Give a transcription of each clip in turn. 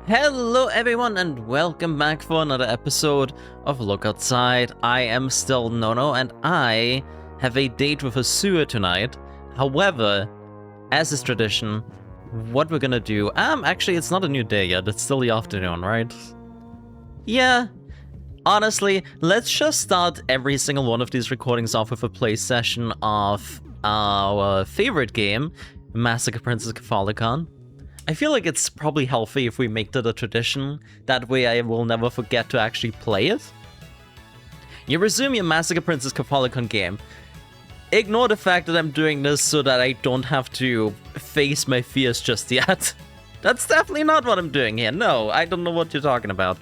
Hello everyone and welcome back for another episode of Look Outside. I am still Nono and I have a date with a sewer tonight. However, as is tradition, what we're gonna do... actually it's not a new day yet, it's still the afternoon, right? Yeah, honestly, let's just start every single one of these recordings off with a play session of our favorite game, Massacre Princess Catholicon. I feel like it's probably healthy if we make that a tradition. That way I will never forget to actually play it. You resume your Massacre Princess Catholicon game. Ignore the fact that I'm doing this so that I don't have to face my fears just yet. That's definitely not what I'm doing here. No, I don't know what you're talking about.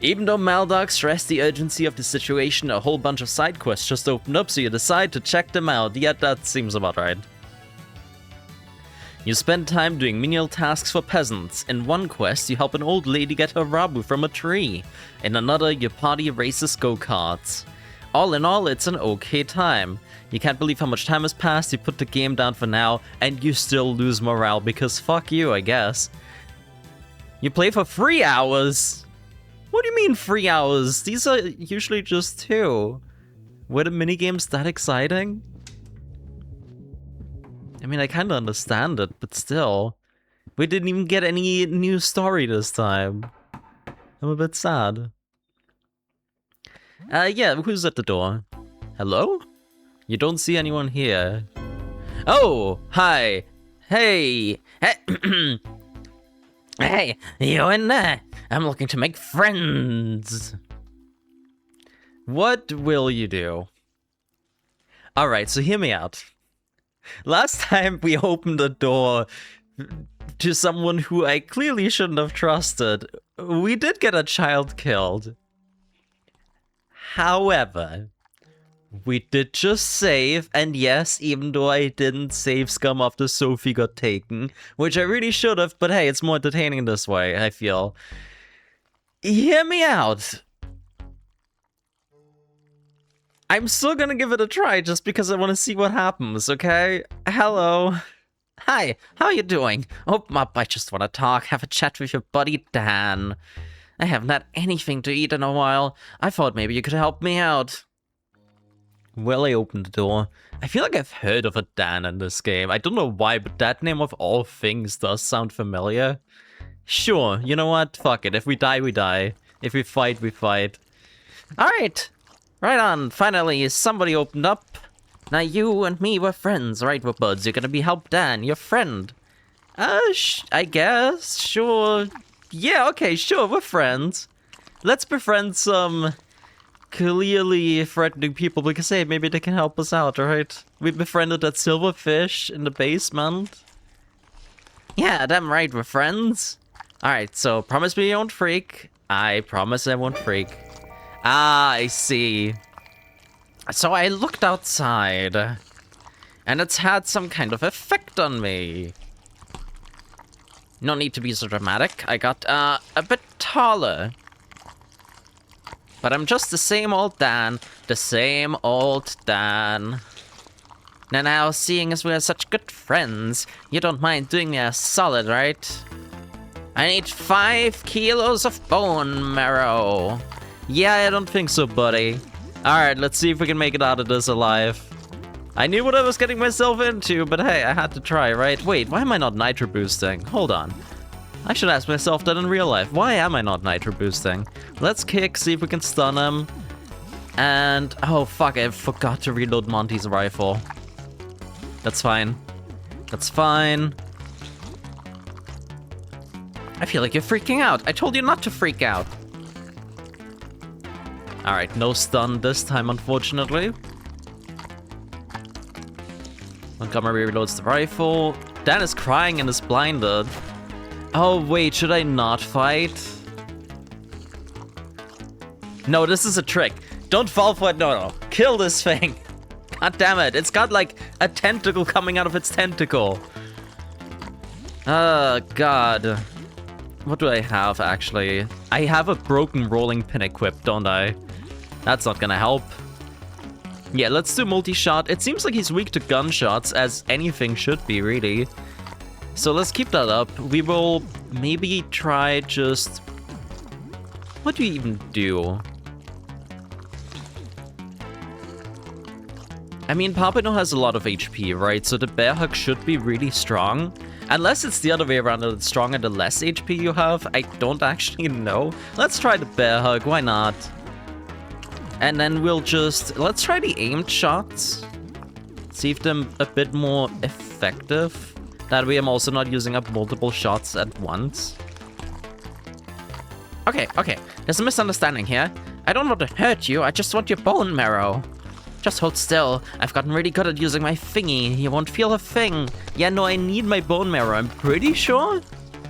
Even though Maldoc stressed the urgency of the situation, a whole bunch of side quests just opened up, so you decide to check them out. Yet that seems about right. You spend time doing menial tasks for peasants. In one quest, you help an old lady get her rabu from a tree. In another, your party races go-karts. All in all, it's an okay time. You can't believe how much time has passed, you put the game down for now, and you still lose morale because fuck you, I guess. You play for 3 hours? What do you mean 3 hours? These are usually just 2. Were the minigames that exciting? I mean, I kinda understand it, but still. We didn't even get any new story this time. I'm a bit sad. Yeah, who's at the door? Hello? You don't see anyone here. Oh, hi. Hey. Hey, hey, you in there? I'm looking to make friends. What will you do? Alright, so hear me out. Last time we opened the door to someone who I clearly shouldn't have trusted, we did get a child killed. However, we did just save, and yes, even though I didn't save scum after Sophie got taken, which I really should have, but hey, it's more entertaining this way, I feel. Hear me out. I'm still gonna give it a try just because I want to see what happens, okay? Hello. Hi, how you doing? Open up, I just want to talk, have a chat with your buddy Dan. I haven't had anything to eat in a while. I thought maybe you could help me out. Well, I opened the door. I feel like I've heard of a Dan in this game. I don't know why, but that name of all things does sound familiar. Sure, you know what? Fuck it. If we die, we die. If we fight, we fight. Alright. Right on, finally, somebody opened up. Now you and me were friends, right? We're buds. You're gonna be help Dan, your friend. I guess, sure. Yeah, okay, sure, we're friends. Let's befriend some clearly threatening people because, hey, maybe they can help us out, alright? We befriended that silverfish in the basement. Yeah, damn right, we're friends. Alright, so promise me you won't freak. I promise I won't freak. Ah, I see. So I looked outside, and it's had some kind of effect on me. No need to be so dramatic. I got, a bit taller. But I'm just the same old Dan. The same old Dan. Now, seeing as we're such good friends, you don't mind doing me a solid, right? I need 5 kilos of bone marrow. Yeah, I don't think so, buddy. Alright, let's see if we can make it out of this alive. I knew what I was getting myself into, but hey, I had to try, right? Wait, why am I not nitro boosting? Hold on. I should ask myself that in real life. Why am I not nitro boosting? Let's kick, see if we can stun him. And... oh, fuck, I forgot to reload Monty's rifle. That's fine. That's fine. I feel like you're freaking out. I told you not to freak out. Alright, no stun this time, unfortunately. Montgomery reloads the rifle. Dan is crying and is blinded. Oh, wait, should I not fight? No, this is a trick. Don't fall for it, no. Kill this thing. God damn it, it's got like a tentacle coming out of its tentacle. Oh, God. What do I have, actually? I have a broken rolling pin equipped, don't I? That's not gonna help. Yeah, let's do multi-shot. It seems like he's weak to gunshots, as anything should be, really. So let's keep that up. We will maybe try just... What do you even do? I mean, Papino has a lot of HP, right? So the bear hug should be really strong. Unless it's the other way around, that it's stronger the less HP you have. I don't actually know. Let's try the bear hug, why not? And then we'll just... Let's try the aimed shots. See if they're a bit more effective. That way I'm also not using up multiple shots at once. Okay, there's a misunderstanding here. I don't want to hurt you, I just want your bone marrow. Just hold still. I've gotten really good at using my thingy. You won't feel a thing. Yeah, no, I need my bone marrow, I'm pretty sure.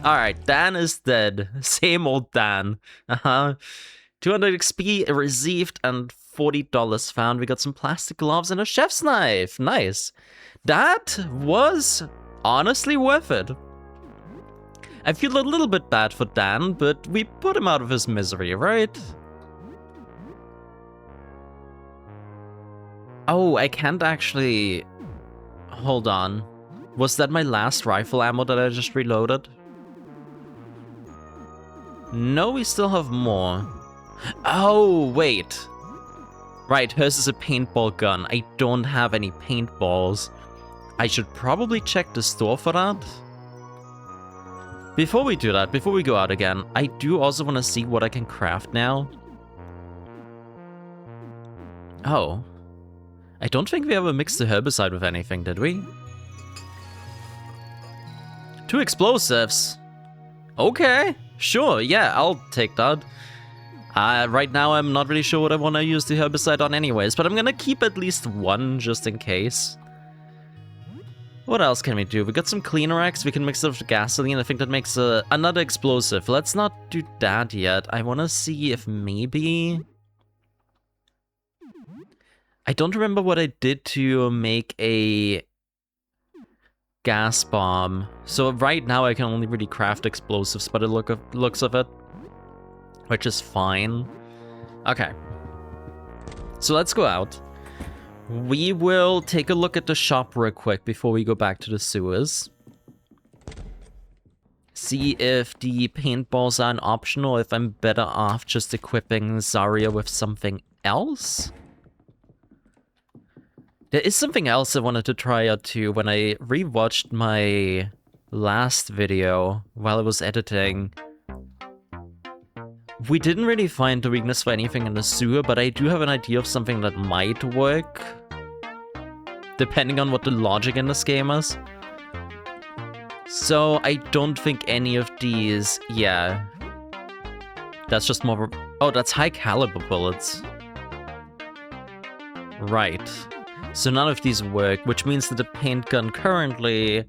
Alright, Dan is dead. Same old Dan. 200 XP received and $40 found. We got some plastic gloves and a chef's knife. Nice. That was honestly worth it. I feel a little bit bad for Dan, but we put him out of his misery, right? Oh, I can't actually... Hold on. Was that my last rifle ammo that I just reloaded? No, we still have more. Oh, wait. Right, hers is a paintball gun. I don't have any paintballs. I should probably check the store for that. Before we do that, before we go out again, I do also want to see what I can craft now. Oh. I don't think we ever mixed the herbicide with anything, did we? 2 explosives. Okay, sure, yeah, I'll take that. Right now I'm not really sure what I want to use the herbicide on anyways, but I'm gonna keep at least 1 just in case. What else can we do? We got some cleaner X, we can mix it with gasoline. I think that makes another explosive. Let's not do that yet. I want to see if maybe... I don't remember what I did to make a gas bomb. So right now I can only really craft explosives by the looks of it. Which is fine. Okay. So let's go out. We will take a look at the shop real quick before we go back to the sewers. See if the paintballs are an option or if I'm better off just equipping Zarya with something else. There is something else I wanted to try out too. When I rewatched my last video while I was editing, we didn't really find the weakness for anything in the sewer, but I do have an idea of something that might work, depending on what the logic in this game is. So I don't think any of these, yeah. That's just more, oh, that's high caliber bullets. Right. So none of these work, which means that the paint gun currently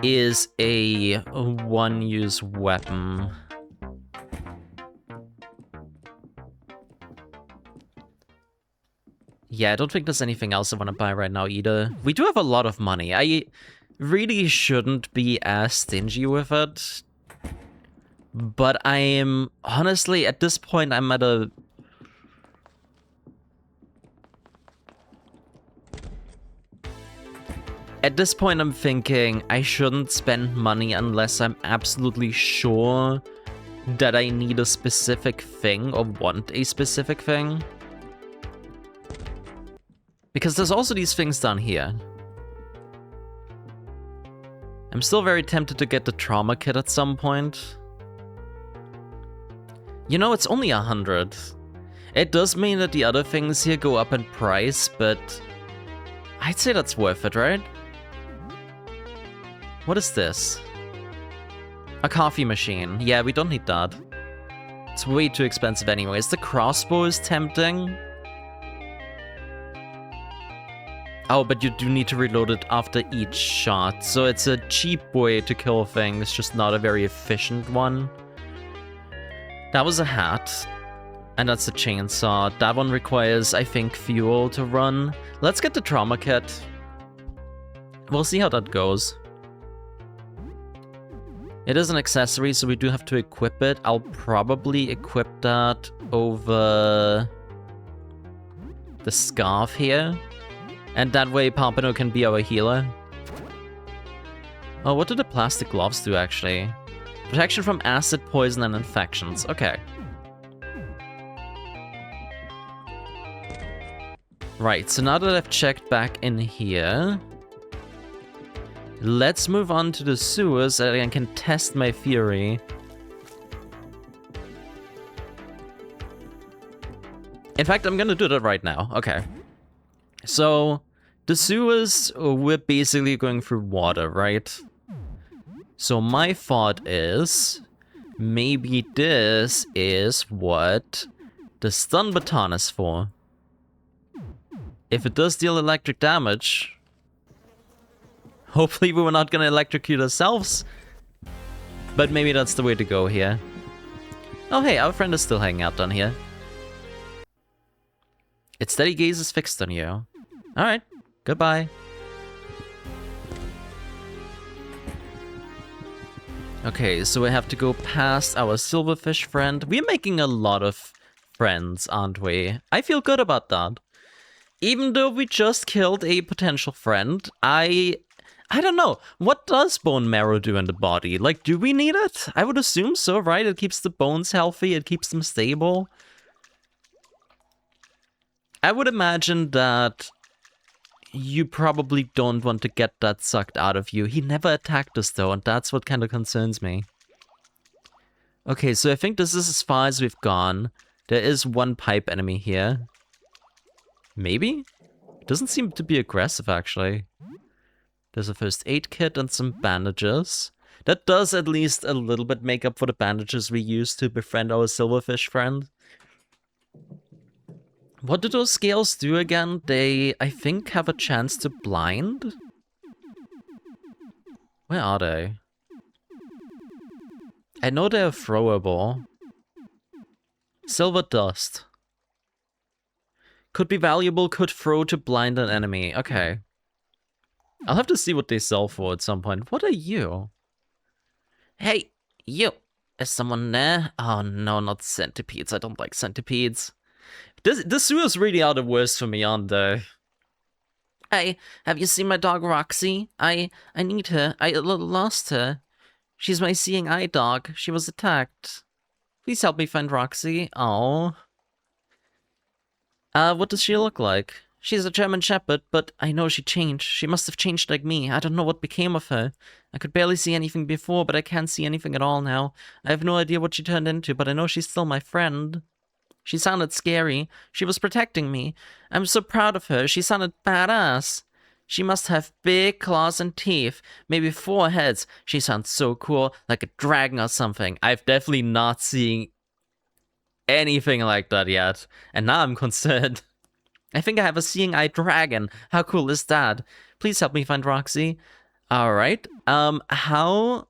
is a one-use weapon. Yeah, I don't think there's anything else I want to buy right now either. We do have a lot of money. I really shouldn't be as stingy with it. But I am, honestly, at this point, I'm at a... At this point, I'm thinking I shouldn't spend money unless I'm absolutely sure that I need a specific thing or want a specific thing. Because there's also these things down here. I'm still very tempted to get the trauma kit at some point. You know, it's only 100. It does mean that the other things here go up in price, but I'd say that's worth it, right? What is this? A coffee machine. Yeah, we don't need that. It's way too expensive anyways. The crossbow is tempting. Oh, but you do need to reload it after each shot, so it's a cheap way to kill things, just not a very efficient one. That was a hat, and that's a chainsaw. That one requires, I think, fuel to run. Let's get the trauma kit. We'll see how that goes. It is an accessory, so we do have to equip it. I'll probably equip that over the scarf here. And that way Pompano can be our healer. Oh, what do the plastic gloves do, actually? Protection from acid, poison, and infections. Okay. Right, so now that I've checked back in here, let's move on to the sewers so I can test my theory. In fact, I'm gonna do that right now. Okay. So, the sewers, we're basically going through water, right? So my thought is, maybe this is what the stun baton is for. If it does deal electric damage, hopefully we were not gonna electrocute ourselves, but maybe that's the way to go here. Oh hey, our friend is still hanging out down here. Its steady gaze is fixed on you. Alright, goodbye. Okay, so we have to go past our silverfish friend. We're making a lot of friends, aren't we? I feel good about that. Even though we just killed a potential friend, I don't know. What does bone marrow do in the body? Like, do we need it? I would assume so, right? It keeps the bones healthy, it keeps them stable. I would imagine that you probably don't want to get that sucked out of you. He never attacked us though, and that's what kind of concerns me. Okay, so I think this is as far as we've gone. There is one pipe enemy here. Maybe? It doesn't seem to be aggressive, actually. There's a first aid kit and some bandages. That does at least a little bit make up for the bandages we used to befriend our silverfish friend. What do those scales do again? They, I think, have a chance to blind? Where are they? I know they're throwable. Silver dust. Could be valuable, could throw to blind an enemy. Okay. I'll have to see what they sell for at some point. What are you? Hey, you! Is someone there? Oh no, not centipedes. I don't like centipedes. This sewer's really are the worst for me, aren't they? Hey, have you seen my dog Roxy? I need her. I lost her. She's my seeing eye dog. She was attacked. Please help me find Roxy. Oh. What does she look like? She's a German Shepherd, but I know she changed. She must have changed like me. I don't know what became of her. I could barely see anything before, but I can't see anything at all now. I have no idea what she turned into, but I know she's still my friend. She sounded scary. She was protecting me. I'm so proud of her. She sounded badass. She must have big claws and teeth. Maybe 4 heads. She sounds so cool, like a dragon or something. I've definitely not seen anything like that yet. And now I'm concerned. I think I have a seeing eye dragon. How cool is that? Please help me find Roxy. Alright. How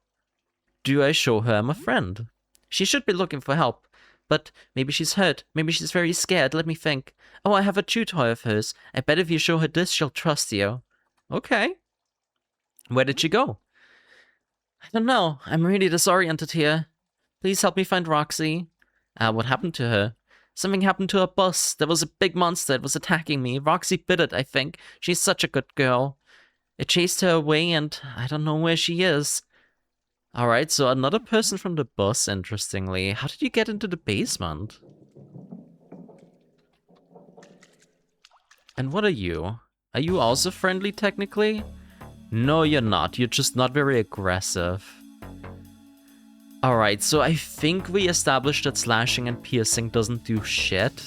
do I show her I'm a friend? She should be looking for help. But maybe she's hurt. Maybe she's very scared. Let me think. Oh, I have a chew toy of hers. I bet if you show her this, she'll trust you. Okay. Where did she go? I don't know. I'm really disoriented here. Please help me find Roxy. What happened to her? Something happened to her bus. There was a big monster. It was attacking me. Roxy bit it, I think. She's such a good girl. It chased her away and I don't know where she is. Alright, so another person from the bus, interestingly. How did you get into the basement? And what are you? Are you also friendly, technically? No, you're not. You're just not very aggressive. Alright, so I think we established that slashing and piercing doesn't do shit.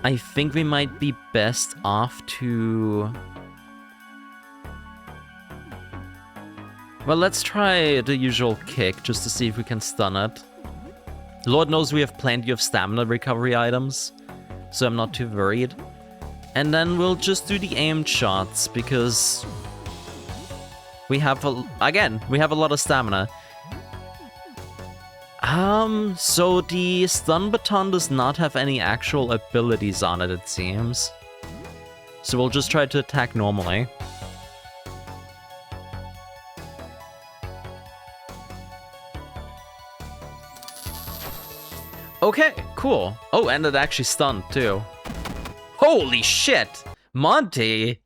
I think we might be best off to... Well, let's try the usual kick, just to see if we can stun it. Lord knows we have plenty of stamina recovery items, so I'm not too worried. And then we'll just do the aimed shots, because... we have, we have a lot of stamina. So the stun baton does not have any actual abilities on it, it seems. So we'll just try to attack normally. Okay, cool. Oh, and it actually stunned, too. Holy shit! Monty!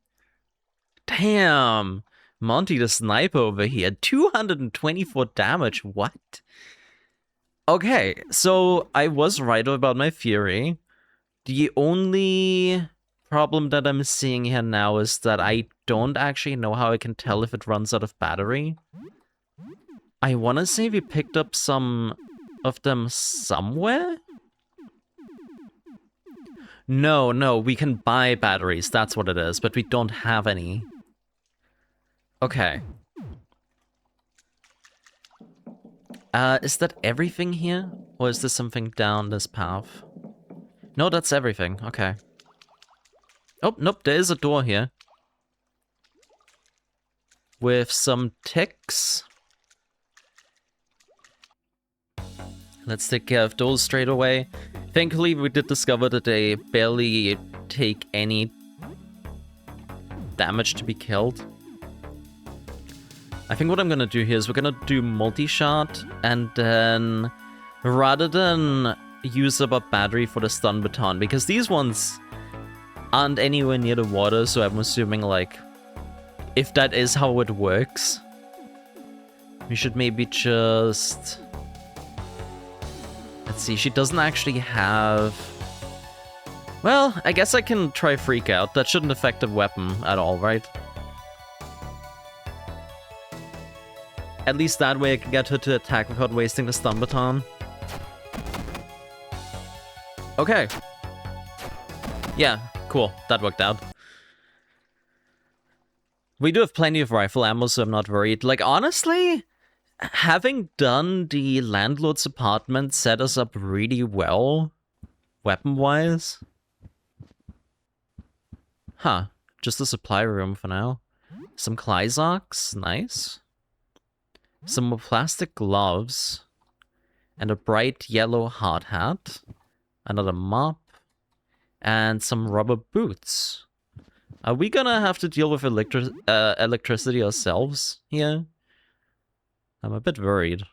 Damn! Monty the sniper over here. 224 damage. What? Okay, so I was right about my theory. The only problem that I'm seeing here now is that I don't actually know how I can tell if it runs out of battery. I want to say we picked up some of them somewhere? No, we can buy batteries, that's what it is, but we don't have any. Okay. Is that everything here? Or is there something down this path? No, that's everything, okay. Oh, nope, there is a door here. With some ticks. Let's take care of those straight away. Thankfully, we did discover that they barely take any damage to be killed. I think what I'm gonna do here is we're gonna do multi-shot, and then rather than use up a battery for the stun baton, because these ones aren't anywhere near the water, so I'm assuming, like, if that is how it works, we should maybe just... Let's see, she doesn't actually have... Well, I guess I can try Freak Out. That shouldn't affect the weapon at all, right? At least that way I can get her to attack without wasting the stun baton. Okay. Yeah, cool. That worked out. We do have plenty of rifle ammo, so I'm not worried. Like, honestly, having done the landlord's apartment set us up really well, weapon-wise. Huh. Just a supply room for now. Some Klyzox. Nice. Some more plastic gloves. And a bright yellow hard hat. Another mop. And some rubber boots. Are we gonna have to deal with electricity ourselves here? I'm a bit worried.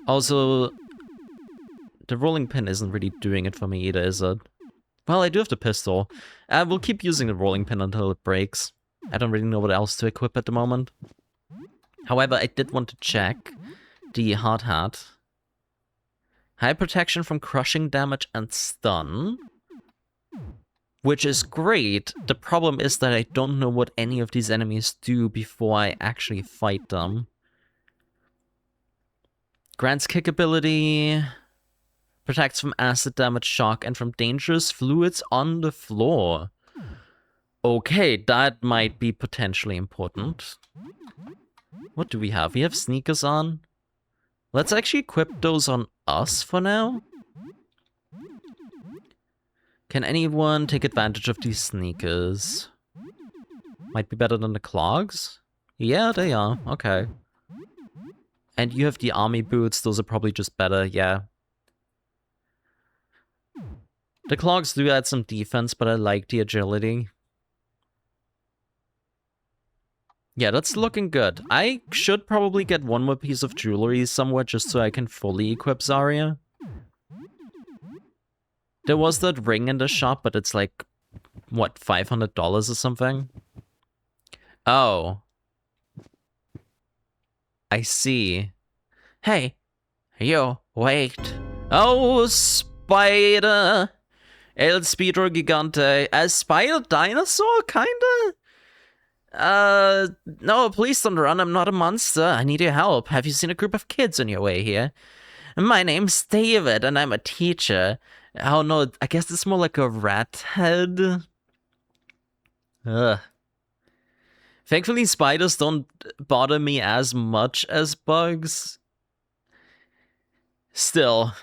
Also, the rolling pin isn't really doing it for me either, is it? Well, I do have the pistol. We'll keep using the rolling pin until it breaks. I don't really know what else to equip at the moment. However, I did want to check the hard hat. High protection from crushing damage and stun. Which is great. The problem is that I don't know what any of these enemies do before I actually fight them. Grants kick ability. Protects from acid damage, shock, and from dangerous fluids on the floor. Okay, that might be potentially important. What do we have? We have sneakers on. Let's actually equip those on us for now. Can anyone take advantage of these sneakers? Might be better than the clogs? Yeah, they are. Okay. And you have the army boots. Those are probably just better. Yeah. The clogs do add some defense, but I like the agility. Yeah, that's looking good. I should probably get one more piece of jewelry somewhere just so I can fully equip Zarya. There was that ring in the shop, but it's like, what, $500 or something? Oh. I see. Hey, you, wait. Oh, spider. El Speedro Gigante. A spider dinosaur, kinda? No, please don't run. I'm not a monster. I need your help. Have you seen a group of kids on your way here? My name's David, and I'm a teacher. Oh no, I guess it's more like a rat head. Ugh. Thankfully, spiders don't bother me as much as bugs. Still,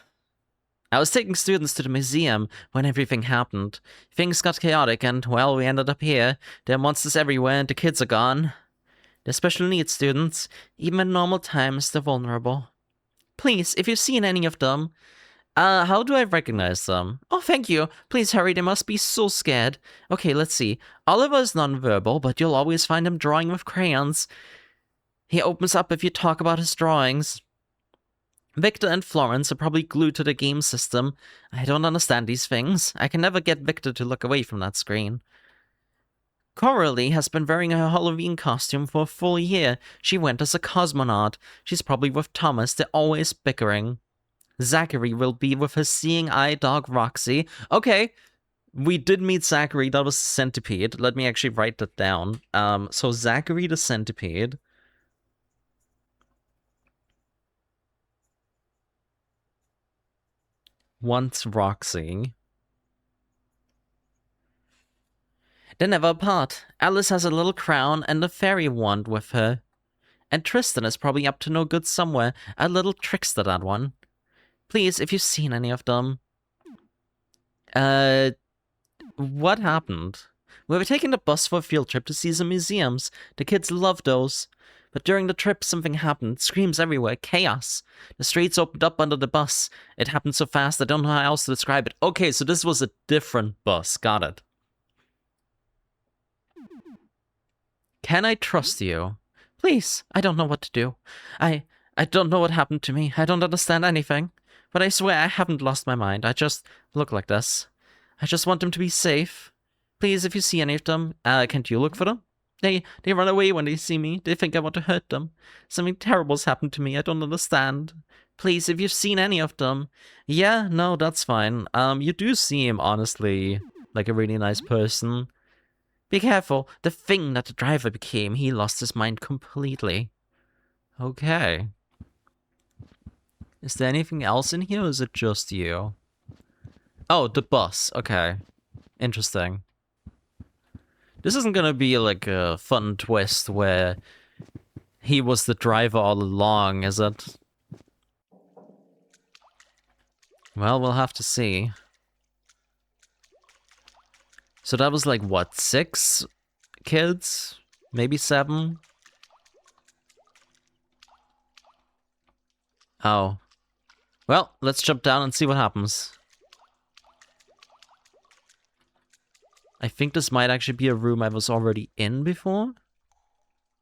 I was taking students to the museum when everything happened. Things got chaotic and, well, we ended up here. There are monsters everywhere and the kids are gone. They're special needs students. Even in normal times, they're vulnerable. Please, if you've seen any of them... how do I recognize them? Oh, thank you. Please hurry, they must be so scared. Okay, let's see. Oliver is nonverbal, but you'll always find him drawing with crayons. He opens up if you talk about his drawings. Victor and Florence are probably glued to the game system. I don't understand these things. I can never get Victor to look away from that screen. Coralie has been wearing her Halloween costume for a full year. She went as a cosmonaut. She's probably with Thomas. They're always bickering. Zachary will be with her seeing eye dog Roxy. Okay, we did meet Zachary. That was the centipede. Let me actually write that down. So Zachary the centipede. Wants Roxy. They're never apart. Alice has a little crown and a fairy wand with her. And Tristan is probably up to no good somewhere. A little trickster, that one. Please, if you've seen any of them. What happened? We were taking the bus for a field trip to see some museums. The kids love those. But during the trip, something happened. Screams everywhere. Chaos. The streets opened up under the bus. It happened so fast, I don't know how else to describe it. Okay, so this was a different bus. Got it. Can I trust you? Please, I don't know what to do. I don't know what happened to me. I don't understand anything. But I swear I haven't lost my mind. I just look like this. I just want them to be safe. Please, if you see any of them, can't you look for them? They run away when they see me. They think I want to hurt them. Something terrible's happened to me. I don't understand. Please, if you've seen any of them. Yeah, no, that's fine. You do seem, honestly, like a really nice person. Be careful. The thing that the driver became, he lost his mind completely. Okay. Is there anything else in here, or is it just you? Oh, the bus. Okay. Interesting. This isn't gonna be like a fun twist where he was the driver all along, is it? Well, we'll have to see. So that was like, what, 6 kids? Maybe 7? Oh. Well, let's jump down and see what happens. I think this might actually be a room I was already in before.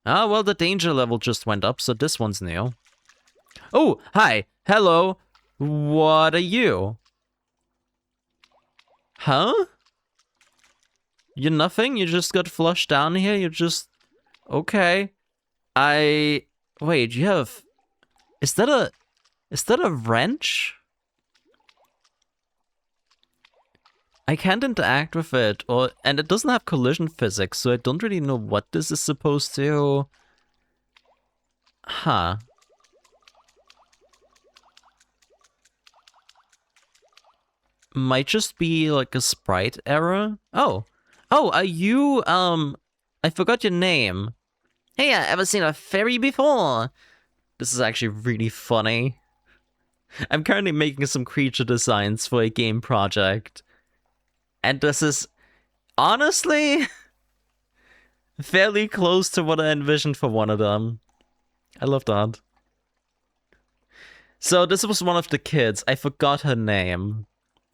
Ah, well, the danger level just went up, so this one's new. Oh, hi. Hello. What are you? Huh? You're nothing? You just got flushed down here? You're just... Okay. Wait, you have... Is that a wrench? I can't interact with it, and it doesn't have collision physics, so I don't really know what this is supposed to... Huh. Might just be like a sprite error. Oh, are you, I forgot your name. Hey, ever seen a fairy before? This is actually really funny. I'm currently making some creature designs for a game project. And this is, honestly, fairly close to what I envisioned for one of them. I love that. So this was one of the kids. I forgot her name.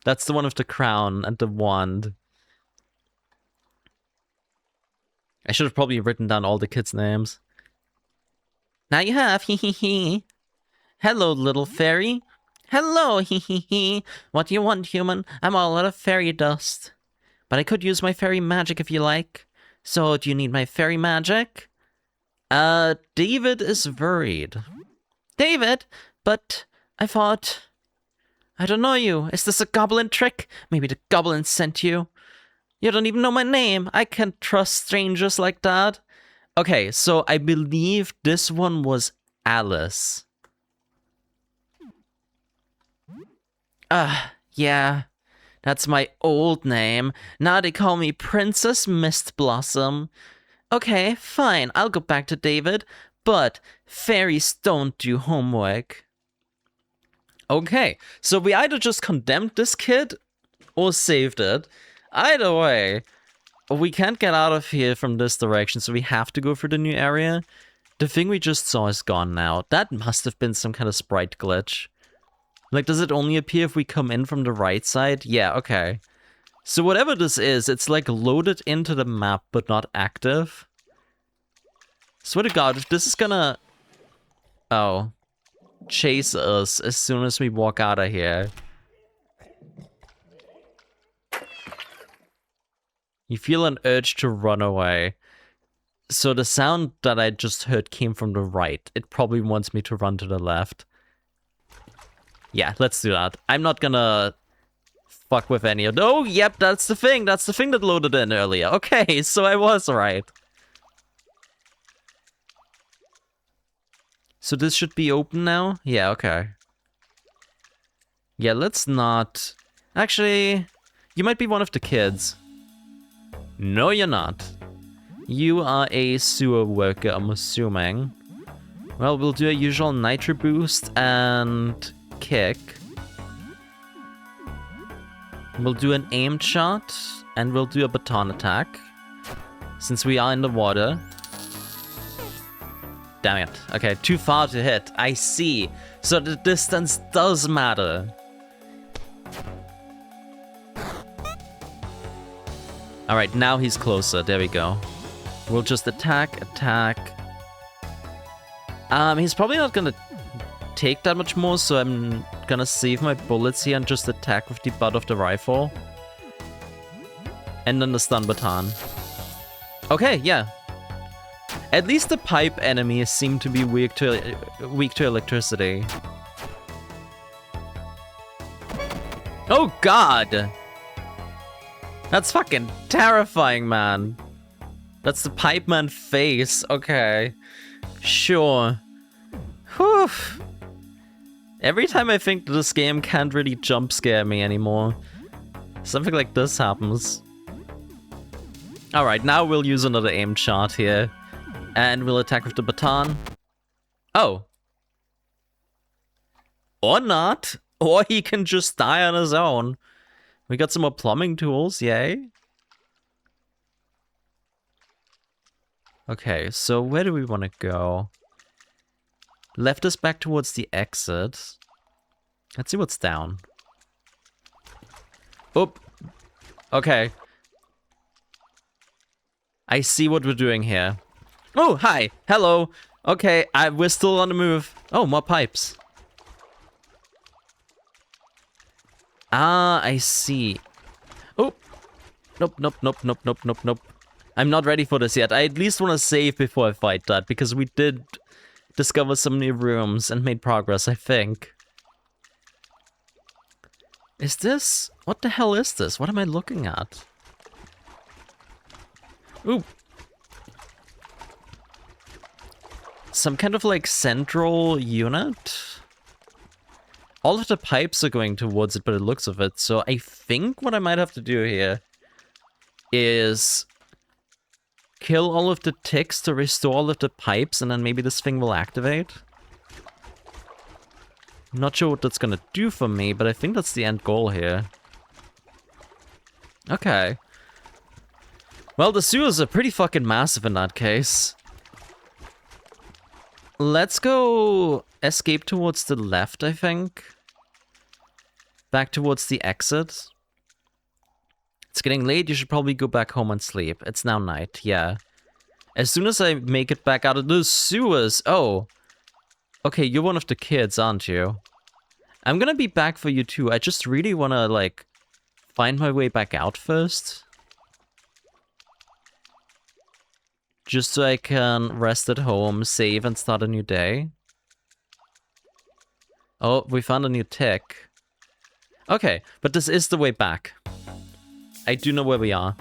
That's the one with the crown and the wand. I should have probably written down all the kids' names. Now you have, hee hee hee. Hello, little fairy. Hello, hee hee hee. What do you want, human? I'm all out of fairy dust. But I could use my fairy magic if you like. So, do you need my fairy magic? David is worried. David? But I thought... I don't know you. Is this a goblin trick? Maybe the goblin sent you. You don't even know my name. I can't trust strangers like that. Okay, so I believe this one was Alice. Yeah. That's my old name. Now they call me Princess Mistblossom. Okay, fine. I'll go back to David. But fairies don't do homework. Okay, so we either just condemned this kid or saved it. Either way, we can't get out of here from this direction, so we have to go for the new area. The thing we just saw is gone now. That must have been some kind of sprite glitch. Like, does it only appear if we come in from the right side? Yeah, okay. So whatever this is, it's like loaded into the map, but not active. Swear to God, if this is gonna... Oh. Chase us as soon as we walk out of here. You feel an urge to run away. So the sound that I just heard came from the right. It probably wants me to run to the left. Yeah, let's do that. I'm not gonna fuck with any of... Oh, yep, that's the thing. That's the thing that loaded in earlier. Okay, so I was right. So this should be open now? Yeah, okay. Yeah, let's not... Actually, you might be one of the kids. No, you're not. You are a sewer worker, I'm assuming. Well, we'll do a usual nitro boost and kick. We'll do an aimed shot, and we'll do a baton attack. Since we are in the water. Damn it. Okay, too far to hit. I see. So the distance does matter. Alright, now he's closer. There we go. We'll just attack. He's probably not gonna take that much more, so I'm gonna save my bullets here and just attack with the butt of the rifle. And then the stun baton. Okay, yeah. At least the pipe enemies seem to be weak to electricity. Oh god! That's fucking terrifying, man. That's the pipe man face. Okay. Sure. Whew. Every time I think that this game can't really jump scare me anymore, something like this happens. Alright, now we'll use another aim shot here. And we'll attack with the baton. Oh. Or not. Or he can just die on his own. We got some more plumbing tools, yay. Okay, so where do we want to go? Left us back towards the exit. Let's see what's down. Oop. Okay. I see what we're doing here. Oh, hi. Hello. Okay, we're still on the move. Oh, more pipes. Ah, I see. Oh. Nope. I'm not ready for this yet. I at least want to save before I fight that, because we did discover some new rooms and made progress, I think. Is this... What the hell is this? What am I looking at? Ooh. Some kind of like central unit? All of the pipes are going towards it, but it looks of it. So I think what I might have to do here is kill all of the ticks to restore all of the pipes, and then maybe this thing will activate. I'm not sure what that's gonna do for me, but I think that's the end goal here. Okay. Well, the sewers are pretty fucking massive in that case. Let's go escape towards the left, I think. Back towards the exit. It's getting late, you should probably go back home and sleep. It's now night, yeah. As soon as I make it back out of the sewers... Oh. Okay, you're one of the kids, aren't you? I'm gonna be back for you too. I just really wanna, like, find my way back out first. Just so I can rest at home, save, and start a new day. Oh, we found a new tick. Okay, but this is the way back. I do know where we are.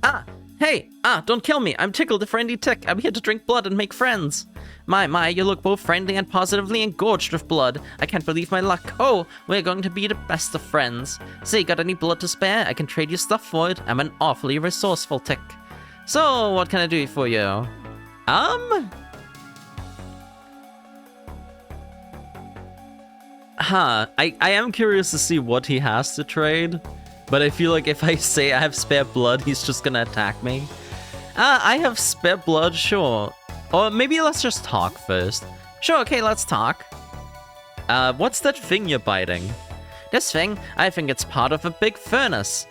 Ah! Hey! Ah, don't kill me! I'm Tickle, the friendly tick. I'm here to drink blood and make friends. My, you look both friendly and positively engorged with blood. I can't believe my luck. Oh, we're going to be the best of friends. Say, got any blood to spare? I can trade you stuff for it. I'm an awfully resourceful tick. So, what can I do for you? Huh, I am curious to see what he has to trade. But I feel like if I say I have spare blood, he's just gonna attack me. I have spare blood, sure. Or maybe let's just talk first. Sure, okay, let's talk. What's that thing you're biting? This thing? I think it's part of a big furnace.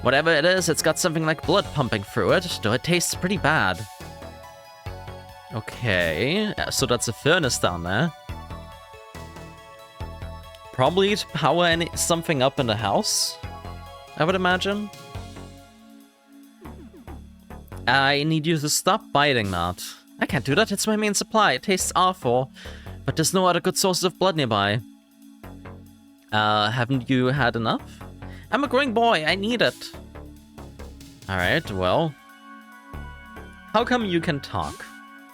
Whatever it is, it's got something like blood pumping through it, though it tastes pretty bad. Okay, so that's a furnace down there. Probably to power something up in the house, I would imagine. I need you to stop biting that. I can't do that, it's my main supply. It tastes awful, but there's no other good sources of blood nearby. Haven't you had enough? I'm a growing boy, I need it. Alright, well. How come you can talk?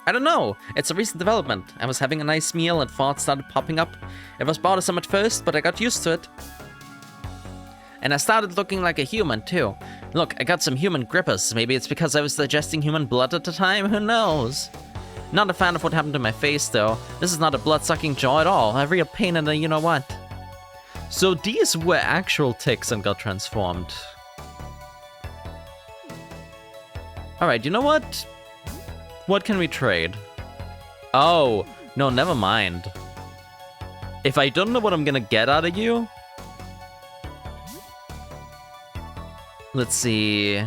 I don't know, it's a recent development. I was having a nice meal and thoughts started popping up. It was bothersome at first, but I got used to it. And I started looking like a human, too. Look, I got some human grippers. Maybe it's because I was digesting human blood at the time, who knows? Not a fan of what happened to my face, though. This is not a blood-sucking jaw at all. A real pain in the you-know-what. So these were actual ticks and got transformed. Alright, you know what? What can we trade? Oh, no, never mind. If I don't know what I'm gonna get out of you... Let's see...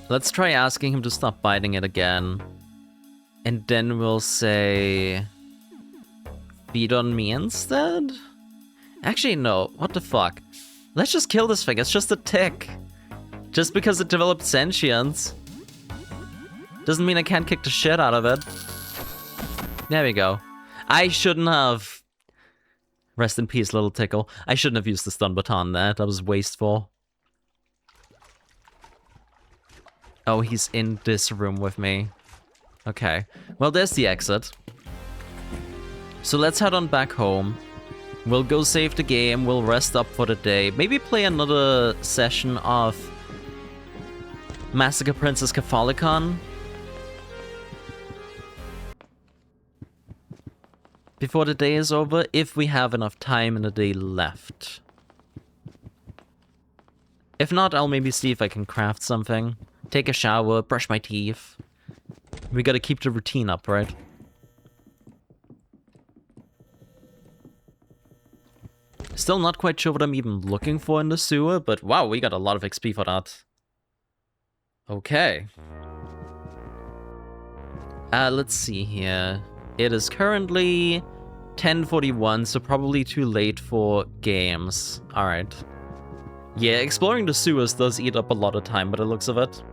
Let's try asking him to stop biting it again. And then we'll say... Feed on me instead? Actually, no. What the fuck? Let's just kill this thing. It's just a tick. Just because it developed sentience doesn't mean I can't kick the shit out of it. There we go. I shouldn't have... Rest in peace, little tickle. I shouldn't have used the stun baton there. That was wasteful. Oh, he's in this room with me. Okay. Well, there's the exit. So let's head on back home. We'll go save the game. We'll rest up for the day. Maybe play another session of Massacre Princess Catholicon before the day is over, if we have enough time in the day left. If not, I'll maybe see if I can craft something. Take a shower, brush my teeth. We gotta keep the routine up, right? Still not quite sure what I'm even looking for in the sewer, but wow, we got a lot of XP for that. Okay. Let's see here. It is currently 10:41, so probably too late for games. Alright. Yeah, exploring the sewers does eat up a lot of time by the looks of it.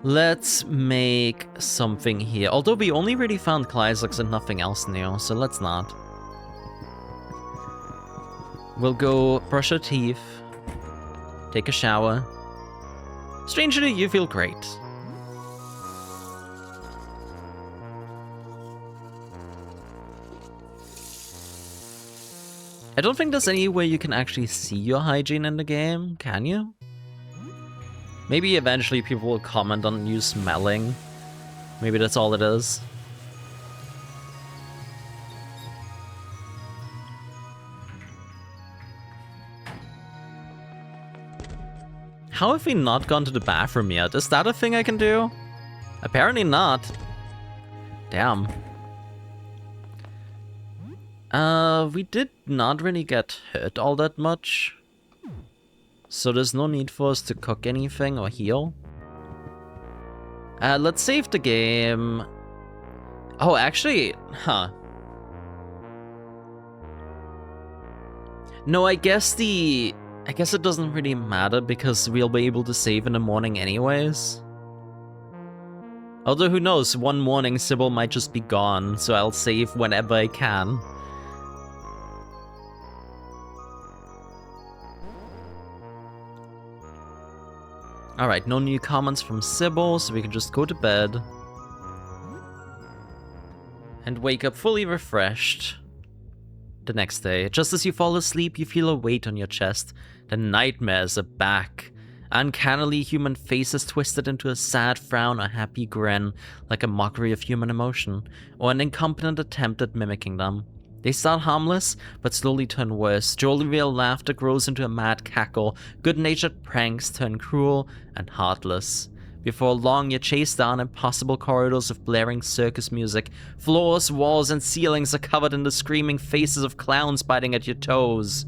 Let's make something here. Although we only really found Klysax and nothing else new, so let's not. We'll go brush our teeth. Take a shower. Strangely, you feel great. I don't think there's any way you can actually see your hygiene in the game, can you? Maybe eventually people will comment on you smelling. Maybe that's all it is. How have we not gone to the bathroom yet? Is that a thing I can do? Apparently not. Damn. We did not really get hurt all that much. So there's no need for us to cook anything or heal. Let's save the game. Oh, actually, huh. No, I guess it doesn't really matter because we'll be able to save in the morning anyways. Although who knows, one morning Sybil might just be gone, so I'll save whenever I can. Alright, no new comments from Sybil, so we can just go to bed. And wake up fully refreshed the next day. Just as you fall asleep, you feel a weight on your chest. The nightmares are back. Uncannily, human faces twisted into a sad frown or happy grin, like a mockery of human emotion, or an incompetent attempt at mimicking them. They start harmless, but slowly turn worse. Jovial laughter grows into a mad cackle. Good-natured pranks turn cruel and heartless. Before long, you're chased down impossible corridors of blaring circus music. Floors, walls, and ceilings are covered in the screaming faces of clowns biting at your toes.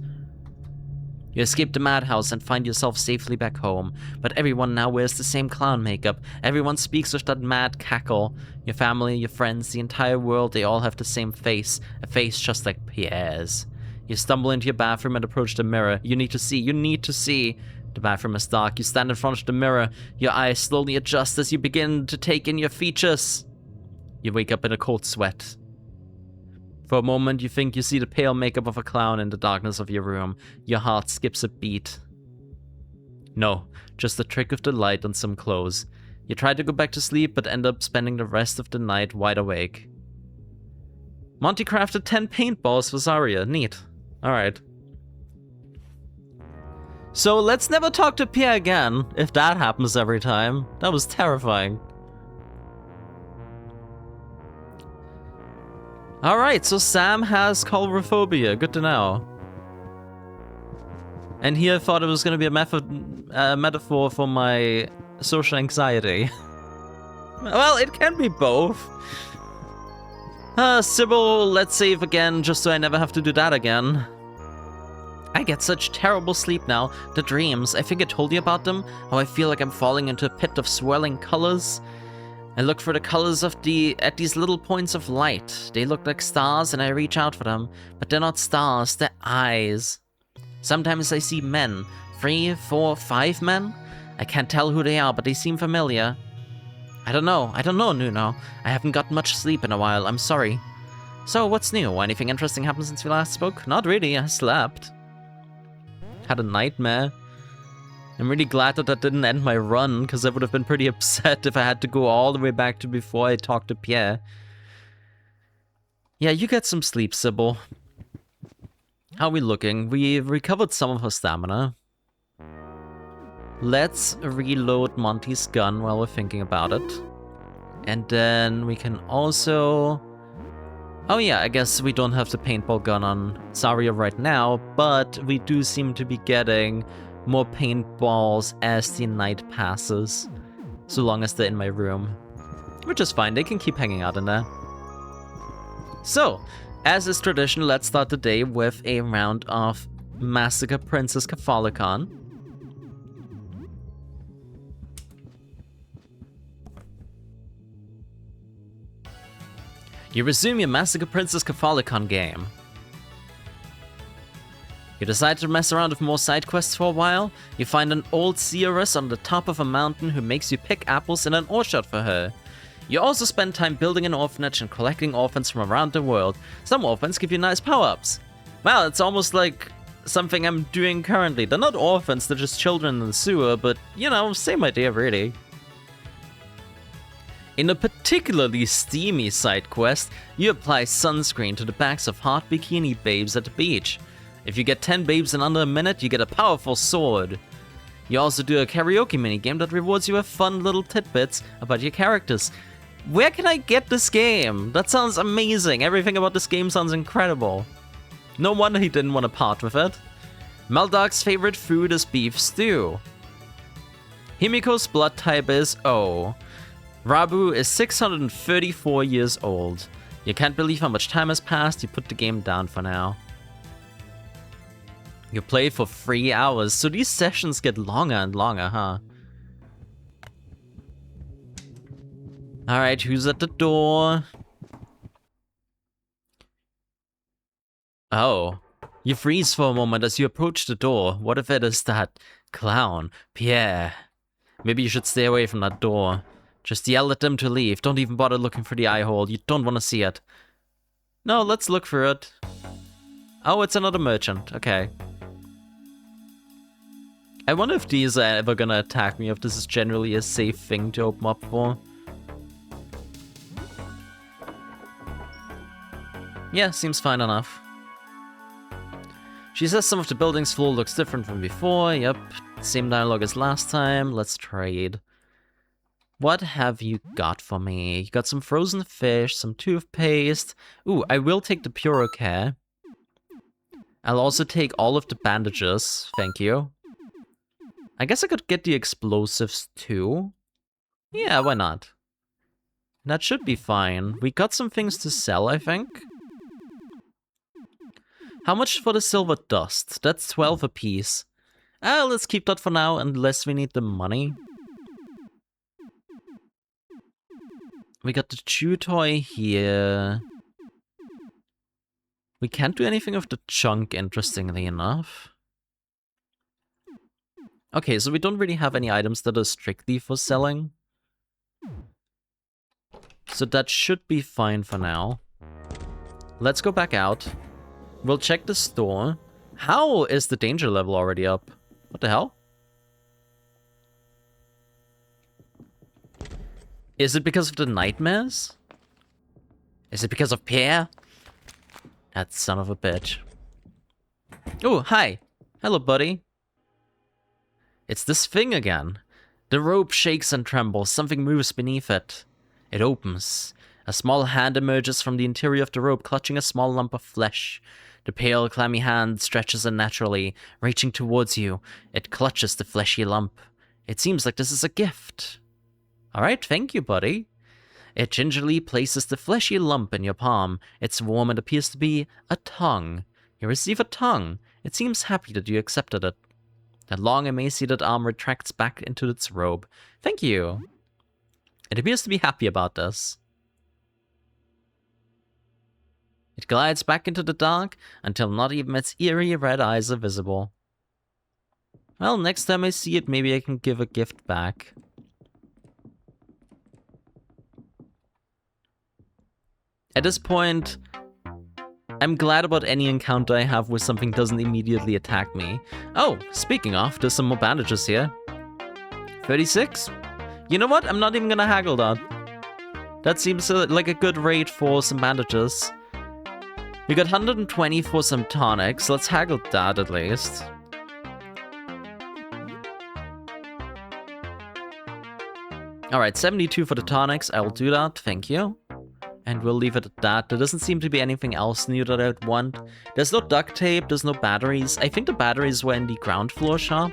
You escape the madhouse and find yourself safely back home, but everyone now wears the same clown makeup. Everyone speaks with that mad cackle. Your family, your friends, the entire world, they all have the same face, a face just like Pierre's. You stumble into your bathroom and approach the mirror. You need to see. You need to see. The bathroom is dark. You stand in front of the mirror. Your eyes slowly adjust as you begin to take in your features. You wake up in a cold sweat. For a moment, you think you see the pale makeup of a clown in the darkness of your room. Your heart skips a beat. No, just the trick of the light on some clothes. You try to go back to sleep, but end up spending the rest of the night wide awake. Monty crafted 10 paintballs for Zarya. Neat. Alright. So let's never talk to Pierre again, if that happens every time. That was terrifying. Alright, so Sam has colorophobia. Good to know. And here I thought it was going to be a metaphor for my social anxiety. Well, it can be both. Sybil, let's save again, just so I never have to do that again. I get such terrible sleep now. The dreams, I think I told you about them. How I feel like I'm falling into a pit of swirling colors. I look for the colors at these little points of light. They look like stars and I reach out for them. But they're not stars, they're eyes. Sometimes I see men. 3, 4, 5 men? I can't tell who they are, but they seem familiar. I don't know, Nuno. I haven't got much sleep in a while, I'm sorry. So, what's new? Anything interesting happened since we last spoke? Not really, I slept. Had a nightmare. I'm really glad that that didn't end my run, because I would have been pretty upset if I had to go all the way back to before I talked to Pierre. Yeah, you get some sleep, Sybil. How are we looking? We've recovered some of her stamina. Let's reload Monty's gun while we're thinking about it. And then we can also... Oh yeah, I guess we don't have the paintball gun on Zarya right now, but we do seem to be getting more paintballs as the night passes. So long as they're in my room. Which is fine, they can keep hanging out in there. So, as is tradition, let's start the day with a round of Massacre Princess Catholicon. You resume your Massacre Princess Catholicon game. You decide to mess around with more side quests for a while. You find an old seeress on the top of a mountain who makes you pick apples in an orchard for her. You also spend time building an orphanage and collecting orphans from around the world. Some orphans give you nice power-ups. Well, it's almost like something I'm doing currently. They're not orphans, they're just children in the sewer, but, you know, same idea really. In a particularly steamy side quest, you apply sunscreen to the backs of hot bikini babes at the beach. If you get 10 babes in under a minute, you get a powerful sword. You also do a karaoke minigame that rewards you with fun little tidbits about your characters. Where can I get this game? That sounds amazing. Everything about this game sounds incredible. No wonder he didn't want to part with it. Meldog's favorite food is beef stew. Himiko's blood type is O. Rabu is 634 years old. You can't believe how much time has passed. You put the game down for now. You play for 3 hours, so these sessions get longer and longer, huh? Alright, who's at the door? Oh. You freeze for a moment as you approach the door. What if it is that clown, Pierre? Maybe you should stay away from that door. Just yell at them to leave. Don't even bother looking for the eye hole. You don't want to see it. No, let's look for it. Oh, it's another merchant. Okay. I wonder if these are ever gonna attack me, if this is generally a safe thing to open up for. Yeah, seems fine enough. She says some of the building's floor looks different from before. Yep, same dialogue as last time. Let's trade. What have you got for me? You got some frozen fish, some toothpaste. Ooh, I will take the Puro Care. I'll also take all of the bandages. Thank you. I guess I could get the explosives too. Yeah, why not? That should be fine. We got some things to sell, I think. How much for the silver dust? That's 12 apiece. Let's keep that for now, unless we need the money. We got the chew toy here. We can't do anything with the chunk, interestingly enough. Okay, so we don't really have any items that are strictly for selling. So that should be fine for now. Let's go back out. We'll check the store. How is the danger level already up? What the hell? Is it because of the nightmares? Is it because of Pierre? That son of a bitch. Oh, hi. Hello, buddy. It's this thing again. The rope shakes and trembles. Something moves beneath it. It opens. A small hand emerges from the interior of the rope, clutching a small lump of flesh. The pale, clammy hand stretches unnaturally, reaching towards you. It clutches the fleshy lump. It seems like this is a gift. Alright, thank you, buddy. It gingerly places the fleshy lump in your palm. It's warm and appears to be a tongue. You receive a tongue. It seems happy that you accepted it. The long, emaciated arm retracts back into its robe. Thank you. It appears to be happy about this. It glides back into the dark until not even its eerie red eyes are visible. Well, next time I see it, maybe I can give a gift back. At this point, I'm glad about any encounter I have where something doesn't immediately attack me. Oh, speaking of, there's some more bandages here. 36? You know what? I'm not even gonna haggle that. That seems like a good rate for some bandages. We got 120 for some tonics. Let's haggle that at least. Alright, 72 for the tonics. I will do that. Thank you. And we'll leave it at that. There doesn't seem to be anything else new that I'd want. There's no duct tape. There's no batteries. I think the batteries were in the ground floor shop.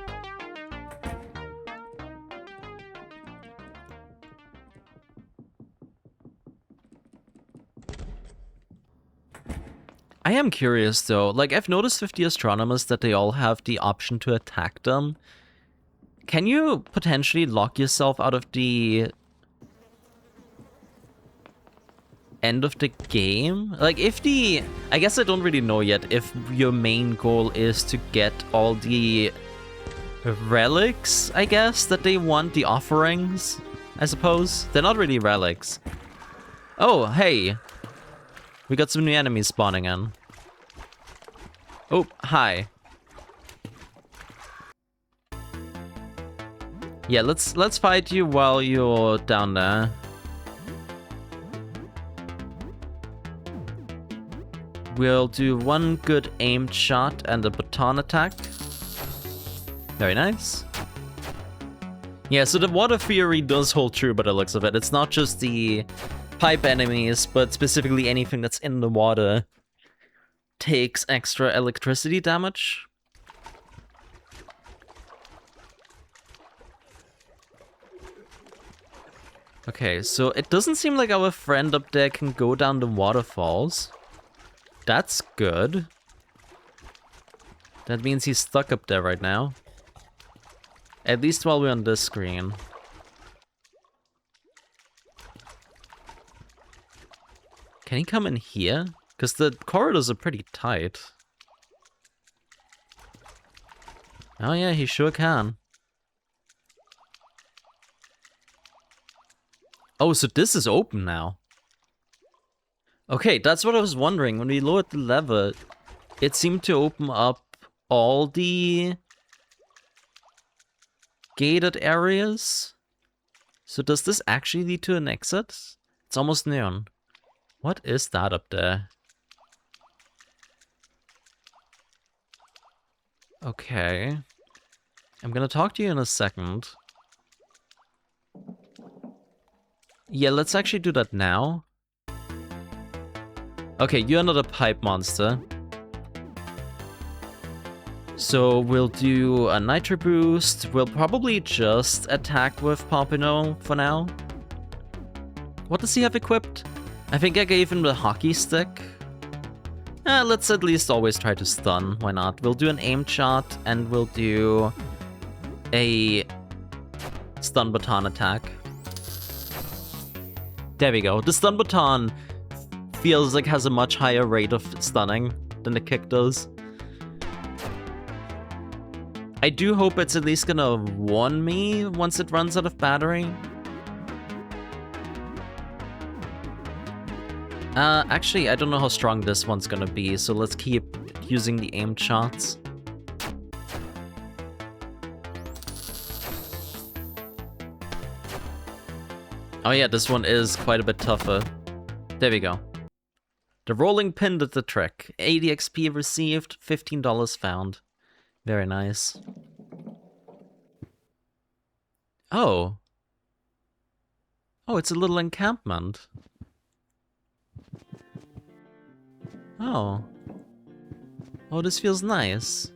I am curious though, like I've noticed with the astronomers that they all have the option to attack them. Can you potentially lock yourself out of the end of the game? Like if the, I guess I don't really know yet if your main goal is to get all the relics, I guess, that they want, the offerings, I suppose. They're not really relics. Oh, hey. We got some new enemies spawning in. Oh, hi. Yeah, let's fight you while you're down there. We'll do one good aimed shot and a baton attack. Very nice. Yeah, so the water theory does hold true by the looks of it. It's not just the pipe enemies, but specifically anything that's in the water takes extra electricity damage. Okay, so it doesn't seem like our friend up there can go down the waterfalls. That's good. That means he's stuck up there right now. At least while we're on this screen. Can he come in here? Because the corridors are pretty tight. Oh yeah, he sure can. Oh, so this is open now. Okay, that's what I was wondering. When we lowered the lever, it seemed to open up all the gated areas. So does this actually lead to an exit? It's almost noon. What is that up there? Okay. I'm gonna talk to you in a second. Yeah, let's actually do that now. Okay, you're not a pipe monster. So we'll do a nitro boost. We'll probably just attack with Pompino for now. What does he have equipped? I think I gave him the hockey stick. Let's at least always try to stun. Why not? We'll do an aimed shot and we'll do a stun baton attack. There we go. The stun baton feels like has a much higher rate of stunning than the kick does. I do hope it's at least gonna warn me once it runs out of battery. Actually, I don't know how strong this one's gonna be, so let's keep using the aimed shots. Oh yeah, this one is quite a bit tougher. There we go. The rolling pin did the trick. 80 XP received, $15 found. Very nice. Oh. Oh, it's a little encampment. Oh. Oh, this feels nice.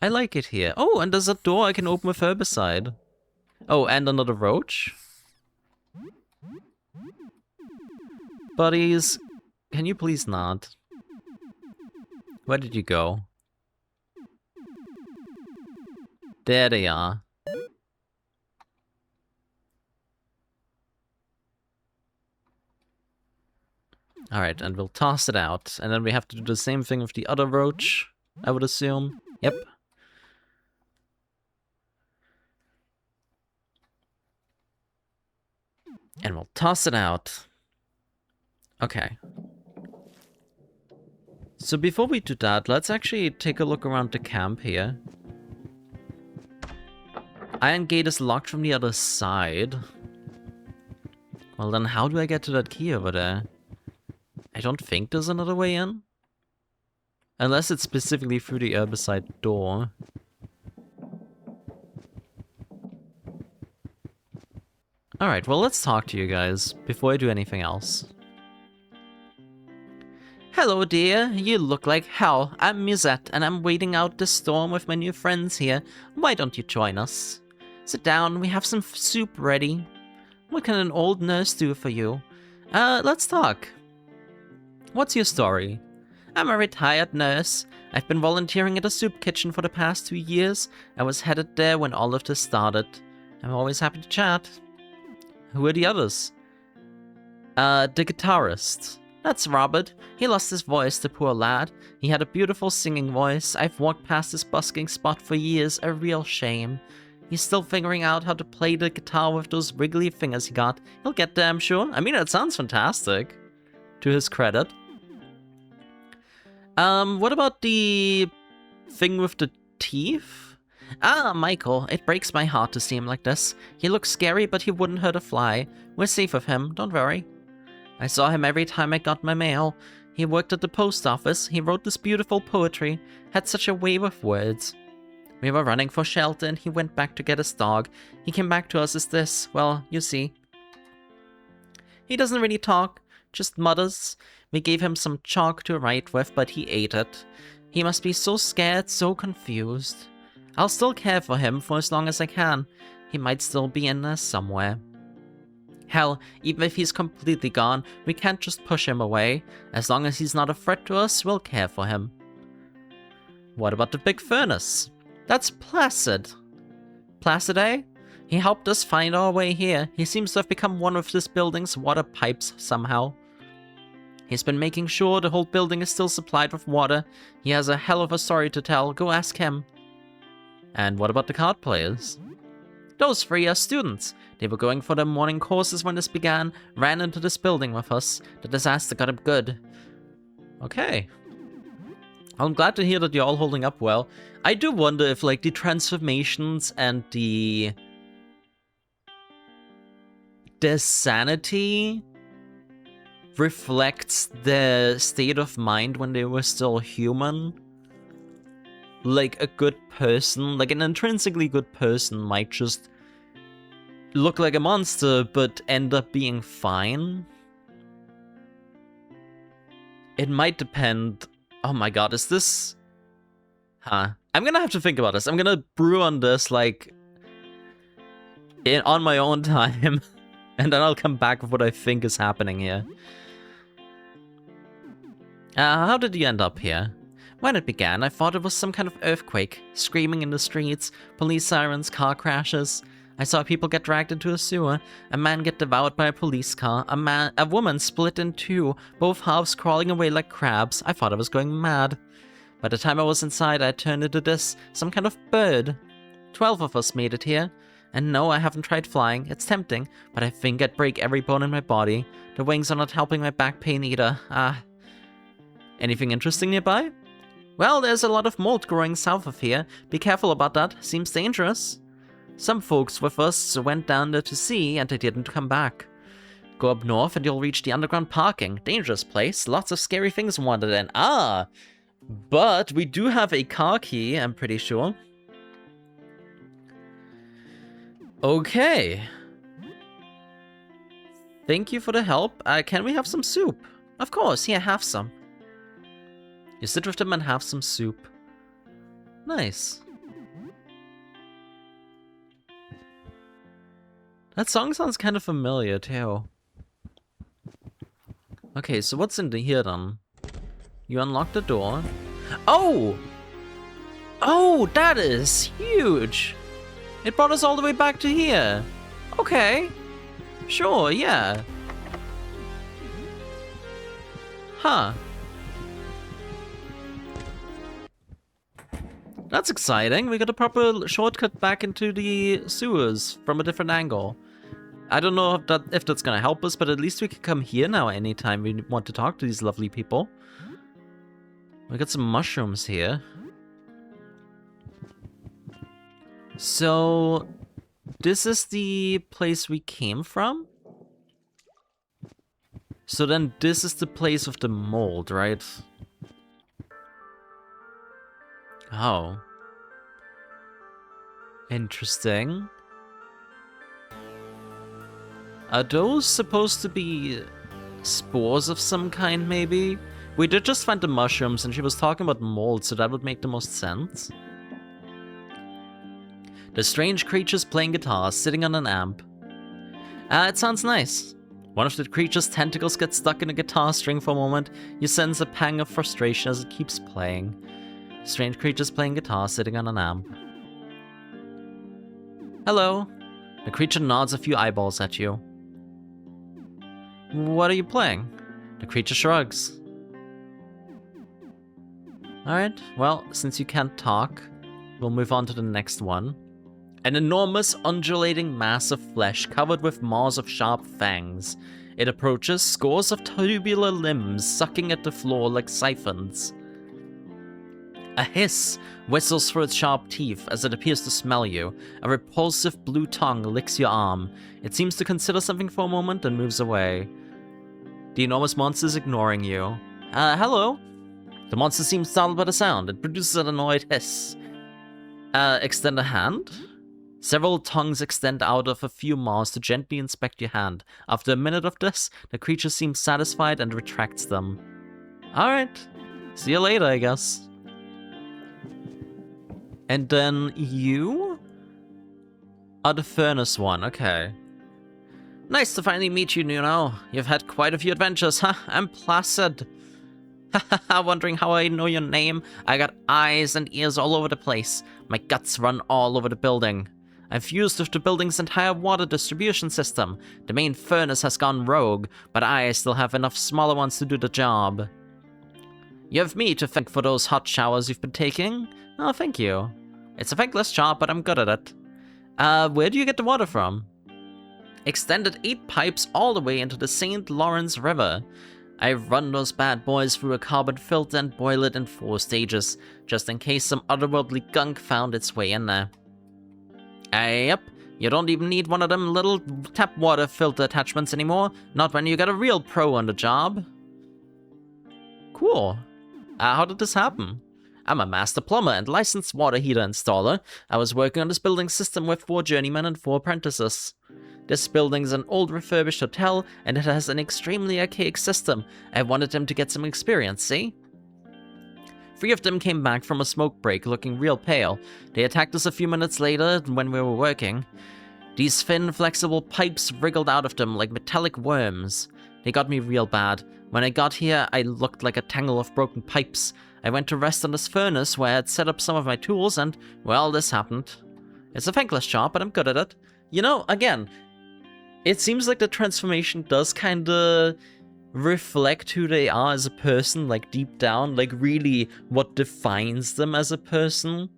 I like it here. Oh, and there's a door I can open with herbicide. Oh, and another roach. Buddies, can you please not? Where did you go? There they are. Alright, and we'll toss it out. And then we have to do the same thing with the other roach, I would assume. Yep. And we'll toss it out. Okay. So before we do that, let's actually take a look around the camp here. Iron gate is locked from the other side. Well then, how do I get to that key over there? I don't think there's another way in. Unless it's specifically through the herbicide door. Alright, well let's talk to you guys before I do anything else. Hello dear, you look like hell. I'm Musette and I'm waiting out the storm with my new friends here. Why don't you join us? Sit down, we have some soup ready. What can an old nurse do for you? Let's talk. What's your story? I'm a retired nurse. I've been volunteering at a soup kitchen for the past 2 years. I was headed there when all of this started. I'm always happy to chat. Who are the others? The guitarist. That's Robert. He lost his voice, the poor lad. He had a beautiful singing voice. I've walked past his busking spot for years, a real shame. He's still figuring out how to play the guitar with those wriggly fingers he got. He'll get there, I'm sure. I mean, that sounds fantastic. To his credit. What about the thing with the teeth? Ah, Michael, it breaks my heart to see him like this. He looks scary, but he wouldn't hurt a fly. We're safe with him, don't worry. I saw him every time I got my mail. He worked at the post office. He wrote this beautiful poetry. Had such a way with words. We were running for shelter and he went back to get his dog. He came back to us as this, well, you see. He doesn't really talk, just mutters. We gave him some chalk to write with, but he ate it. He must be so scared, so confused. I'll still care for him for as long as I can. He might still be in there somewhere. Hell, even if he's completely gone, we can't just push him away. As long as he's not a threat to us, we'll care for him. What about the big furnace? That's Placid. Placid, eh? He helped us find our way here. He seems to have become one of this building's water pipes somehow. He's been making sure the whole building is still supplied with water. He has a hell of a story to tell. Go ask him. And what about the card players? Those 3 are students. They were going for their morning courses when this began, ran into this building with us. The disaster got them good. Okay. I'm glad to hear that you're all holding up well. I do wonder if, like, the transformations and the sanity reflects their state of mind when they were still human. Like, a good person, like an intrinsically good person might just look like a monster, but end up being fine. It might depend. Oh my god, is this... Huh. I'm gonna have to think about this. I'm gonna brew on this, like, on my own time. And then I'll come back with what I think is happening here. How did you end up here? When it began, I thought it was some kind of earthquake. Screaming in the streets, police sirens, car crashes. I saw people get dragged into a sewer, a man get devoured by a police car, a woman split in two, both halves crawling away like crabs. I thought I was going mad. By the time I was inside, I turned into this, some kind of bird. 12 of us made it here. And no, I haven't tried flying. It's tempting, but I think I'd break every bone in my body. The wings are not helping my back pain either. Anything interesting nearby? Well, there's a lot of mold growing south of here. Be careful about that. Seems dangerous. Some folks with us went down there to see, and they didn't come back. Go up north and you'll reach the underground parking. Dangerous place. Lots of scary things wandered in. But we do have a car key, I'm pretty sure. Okay. Thank you for the help. Can we have some soup? Of course, here, have some. You sit with them and have some soup. Nice. That song sounds kind of familiar, too. Okay, so what's in here, then? You unlock the door. Oh! Oh, that is huge! It brought us all the way back to here. Okay. Sure, yeah. Huh. That's exciting. We got a proper shortcut back into the sewers from a different angle. I don't know if that's gonna help us, but at least we can come here now anytime we want to talk to these lovely people. We got some mushrooms here. So, this is the place we came from? So then this is the place of the mold, right? Oh. Interesting. Are those supposed to be spores of some kind, maybe? We did just find the mushrooms, and she was talking about mold, so that would make the most sense. The strange creatures playing guitars, sitting on an amp. It sounds nice. One of the creature's tentacles gets stuck in a guitar string for a moment. You sense a pang of frustration as it keeps playing. Strange creatures playing guitar, sitting on an amp. Hello. The creature nods a few eyeballs at you. What are you playing? The creature shrugs. Alright, well, since you can't talk, we'll move on to the next one. An enormous, undulating mass of flesh covered with maws of sharp fangs. It approaches, scores of tubular limbs sucking at the floor like siphons. A hiss whistles through its sharp teeth as it appears to smell you. A repulsive blue tongue licks your arm. It seems to consider something for a moment and moves away. The enormous monster is ignoring you. Hello? The monster seems startled by the sound. It produces an annoyed hiss. Extend a hand? Several tongues extend out of a few maws to gently inspect your hand. After a minute of this, the creature seems satisfied and retracts them. Alright. See you later, I guess. And then you are the furnace one, okay. Nice to finally meet you, Nuno. You've had quite a few adventures, huh? I'm Placid. Wondering how I know your name? I got eyes and ears all over the place. My guts run all over the building. I've fused with the building's entire water distribution system. The main furnace has gone rogue, but I still have enough smaller ones to do the job. You have me to thank for those hot showers you've been taking. Oh, thank you. It's a thankless job, but I'm good at it. Where do you get the water from? Extended 8 pipes all the way into the St. Lawrence River. I run those bad boys through a carbon filter and boil it in 4 stages, just in case some otherworldly gunk found its way in there. Yep, you don't even need one of them little tap water filter attachments anymore, not when you got a real pro on the job. Cool. How did this happen? I'm a master plumber and licensed water heater installer. I was working on this building system with 4 journeymen and 4 apprentices. This building's an old refurbished hotel, and it has an extremely archaic system. I wanted them to get some experience, see? 3 of them came back from a smoke break looking real pale. They attacked us a few minutes later when we were working. These thin, flexible pipes wriggled out of them like metallic worms. They got me real bad. When I got here, I looked like a tangle of broken pipes. I went to rest on this furnace where I had set up some of my tools and, well, this happened. It's a thankless job, but I'm good at it. You know, again, it seems like the transformation does kind of reflect who they are as a person, like deep down, like really what defines them as a person.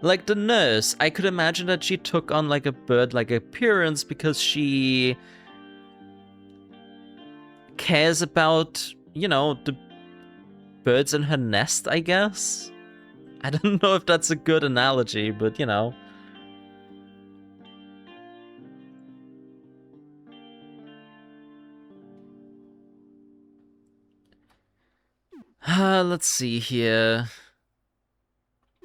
Like the nurse, I could imagine that she took on like a bird-like appearance because she cares about, you know, the birds in her nest, I guess? I don't know if that's a good analogy, but you know. Let's see here.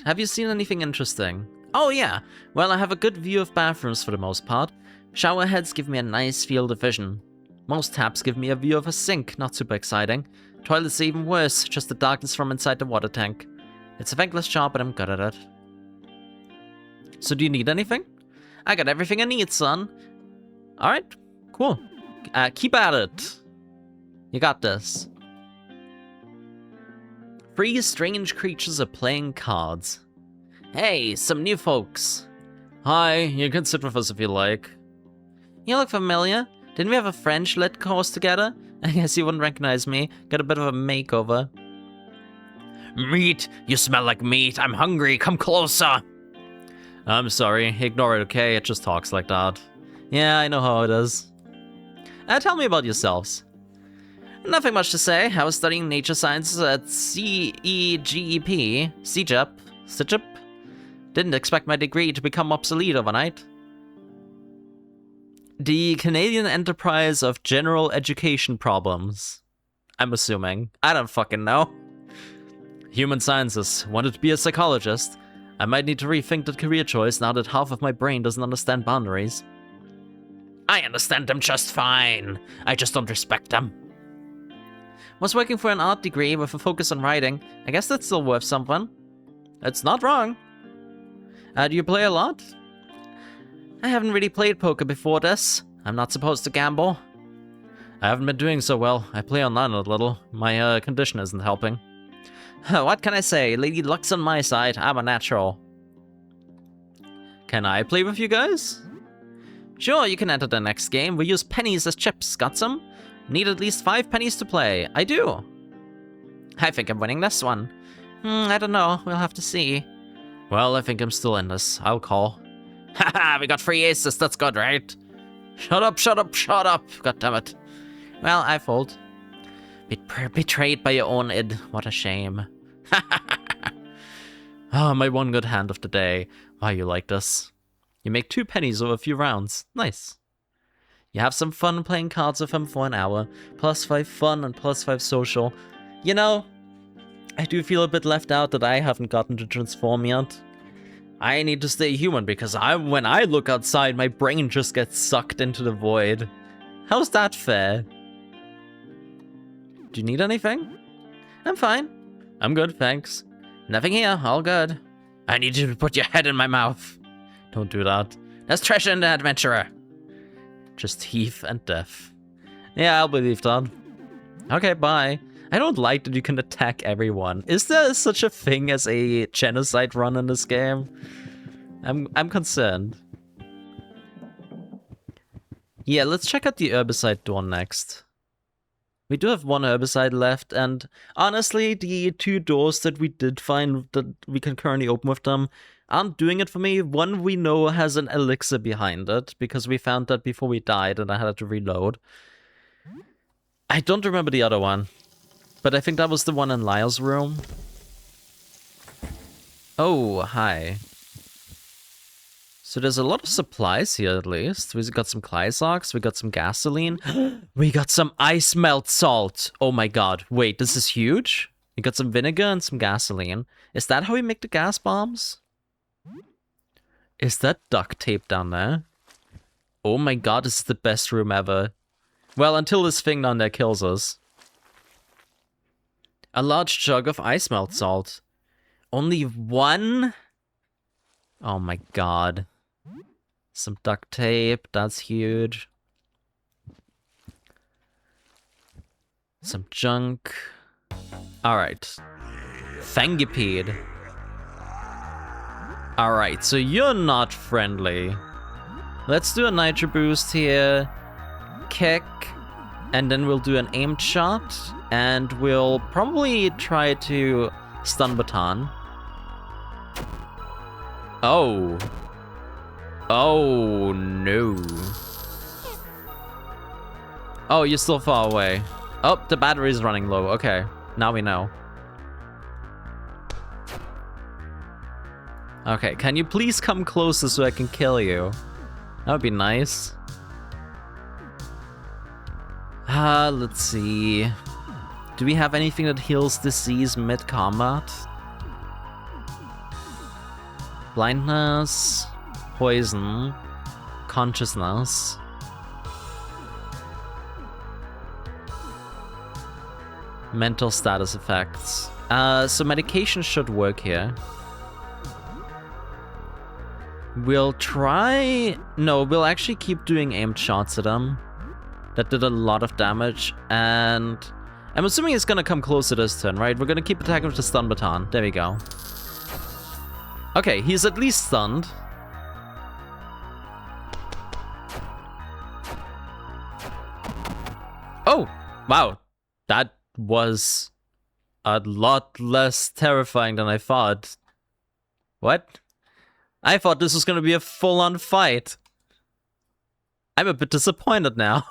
Have you seen anything interesting? Oh yeah, well I have a good view of bathrooms for the most part. Shower heads give me a nice field of vision. Most taps give me a view of a sink, not super exciting. Toilets are even worse, just the darkness from inside the water tank. It's a thankless job, but I'm good at it. So do you need anything? I got everything I need, son. Alright, cool. Keep at it. You got this. 3 strange creatures are playing cards. Hey, some new folks. Hi, you can sit with us if you like. You look familiar. Didn't we have a French lit course together? I guess you wouldn't recognize me. Got a bit of a makeover. Meat! You smell like meat! I'm hungry! Come closer! I'm sorry. Ignore it, okay? It just talks like that. Yeah, I know how it is. Tell me about yourselves. Nothing much to say. I was studying nature sciences at CEGEP. Didn't expect my degree to become obsolete overnight. The Canadian Enterprise of General Education Problems. I'm assuming. I don't fucking know. Human sciences. Wanted to be a psychologist. I might need to rethink that career choice now that half of my brain doesn't understand boundaries. I understand them just fine. I just don't respect them. Was working for an art degree with a focus on writing. I guess that's still worth something. It's not wrong. Do you play a lot? I haven't really played poker before this. I'm not supposed to gamble. I haven't been doing so well. I play online a little. My condition isn't helping. What can I say? Lady Luck's on my side. I'm a natural. Can I play with you guys? Sure, you can enter the next game. We use pennies as chips. Got some? Need at least 5 pennies to play. I do. I think I'm winning this one. I don't know. We'll have to see. Well, I think I'm still in this. I'll call. Haha, we got 3 aces. That's good, right? Shut up, shut up, shut up. God damn it. Well, I fold. Betrayed by your own id. What a shame. Oh, my one good hand of the day. Why you like this? You make 2 pennies over a few rounds. Nice. You have some fun playing cards with him for an hour. +5 fun and +5 social. You know, I do feel a bit left out that I haven't gotten to transform yet. I need to stay human because when I look outside, my brain just gets sucked into the void. How's that fair? Do you need anything? I'm fine. I'm good, thanks. Nothing here, all good. I need you to put your head in my mouth. Don't do that. There's treasure in the adventurer. Just thief and death. Yeah, I'll believe that. Okay, bye. I don't like that you can attack everyone. Is there such a thing as a genocide run in this game? I'm concerned. Yeah, let's check out the herbicide door next. We do have 1 herbicide left, and honestly, the 2 doors that we did find that we can currently open with them aren't doing it for me. One we know has an elixir behind it, because we found that before we died and I had to reload. I don't remember the other one, but I think that was the one in Lyle's room. Oh, hi. So there's a lot of supplies here, at least. We got some Clysarks, we got some gasoline. We got some ice melt salt. Oh my god. Wait, this is huge? We got some vinegar and some gasoline. Is that how we make the gas bombs? Is that duct tape down there? Oh my god, this is the best room ever. Well, until this thing down there kills us. A large jug of ice melt salt. Only 1? Oh my god. Some duct tape, that's huge. Some junk. Alright. Fangipede. Alright, so you're not friendly. Let's do a nitro boost here. Kick. And then we'll do an aimed shot. And we'll probably try to stun baton. Oh. Oh, no. Oh, you're still far away. Oh, the battery's running low. Okay, now we know. Okay, can you please come closer so I can kill you? That would be nice. Let's see. Do we have anything that heals disease mid-combat? Blindness, poison, consciousness. Mental status effects. So medication should work here. We'll try... No, we'll actually keep doing aimed shots at him. That did a lot of damage, and... I'm assuming he's gonna come closer this turn, right? We're gonna keep attacking with the stun baton. There we go. Okay, he's at least stunned. Oh! Wow. That was a lot less terrifying than I thought. What? I thought this was gonna be a full-on fight. I'm a bit disappointed now.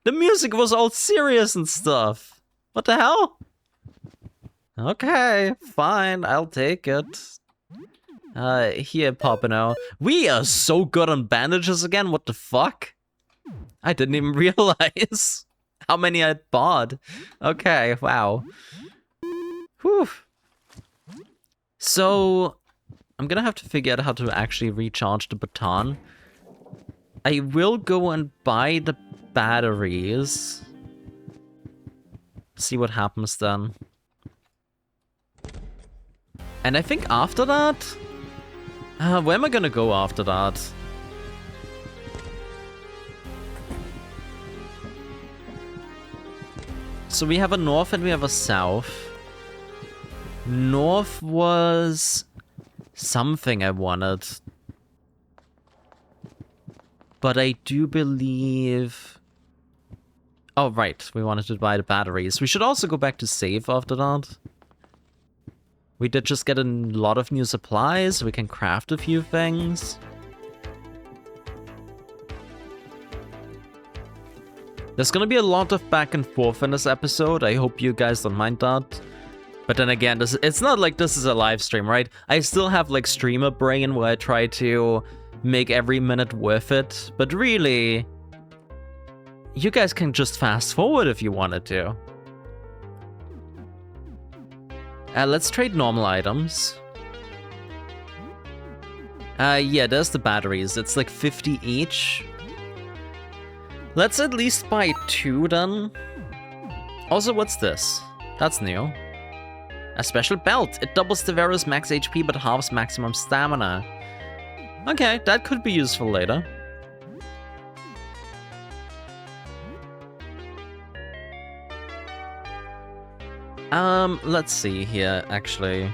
The music was all serious and stuff. What the hell? Okay, fine, I'll take it. Here, Popino. We are so good on bandages again, what the fuck? I didn't even realize how many I'd bought. Okay, wow. Whew. So, I'm gonna have to figure out how to actually recharge the baton. I will go and buy the batteries. See what happens then. And I think after that... where am I gonna go after that? So we have a north and we have a south. North was something I wanted. But I do believe... Oh, right. We wanted to buy the batteries. We should also go back to save after that. We did just get a lot of new supplies, so we can craft a few things. There's gonna be a lot of back and forth in this episode. I hope you guys don't mind that. But then again, it's not like this is a live stream, right? I still have like streamer brain where I try to make every minute worth it. But really, you guys can just fast forward if you wanted to. Let's trade normal items. Yeah, there's the batteries. It's like 50 each. Let's at least buy 2 then. Also, what's this? That's new. A special belt. It doubles Tavera's max HP but halves maximum stamina. Okay, that could be useful later. Let's see here, actually.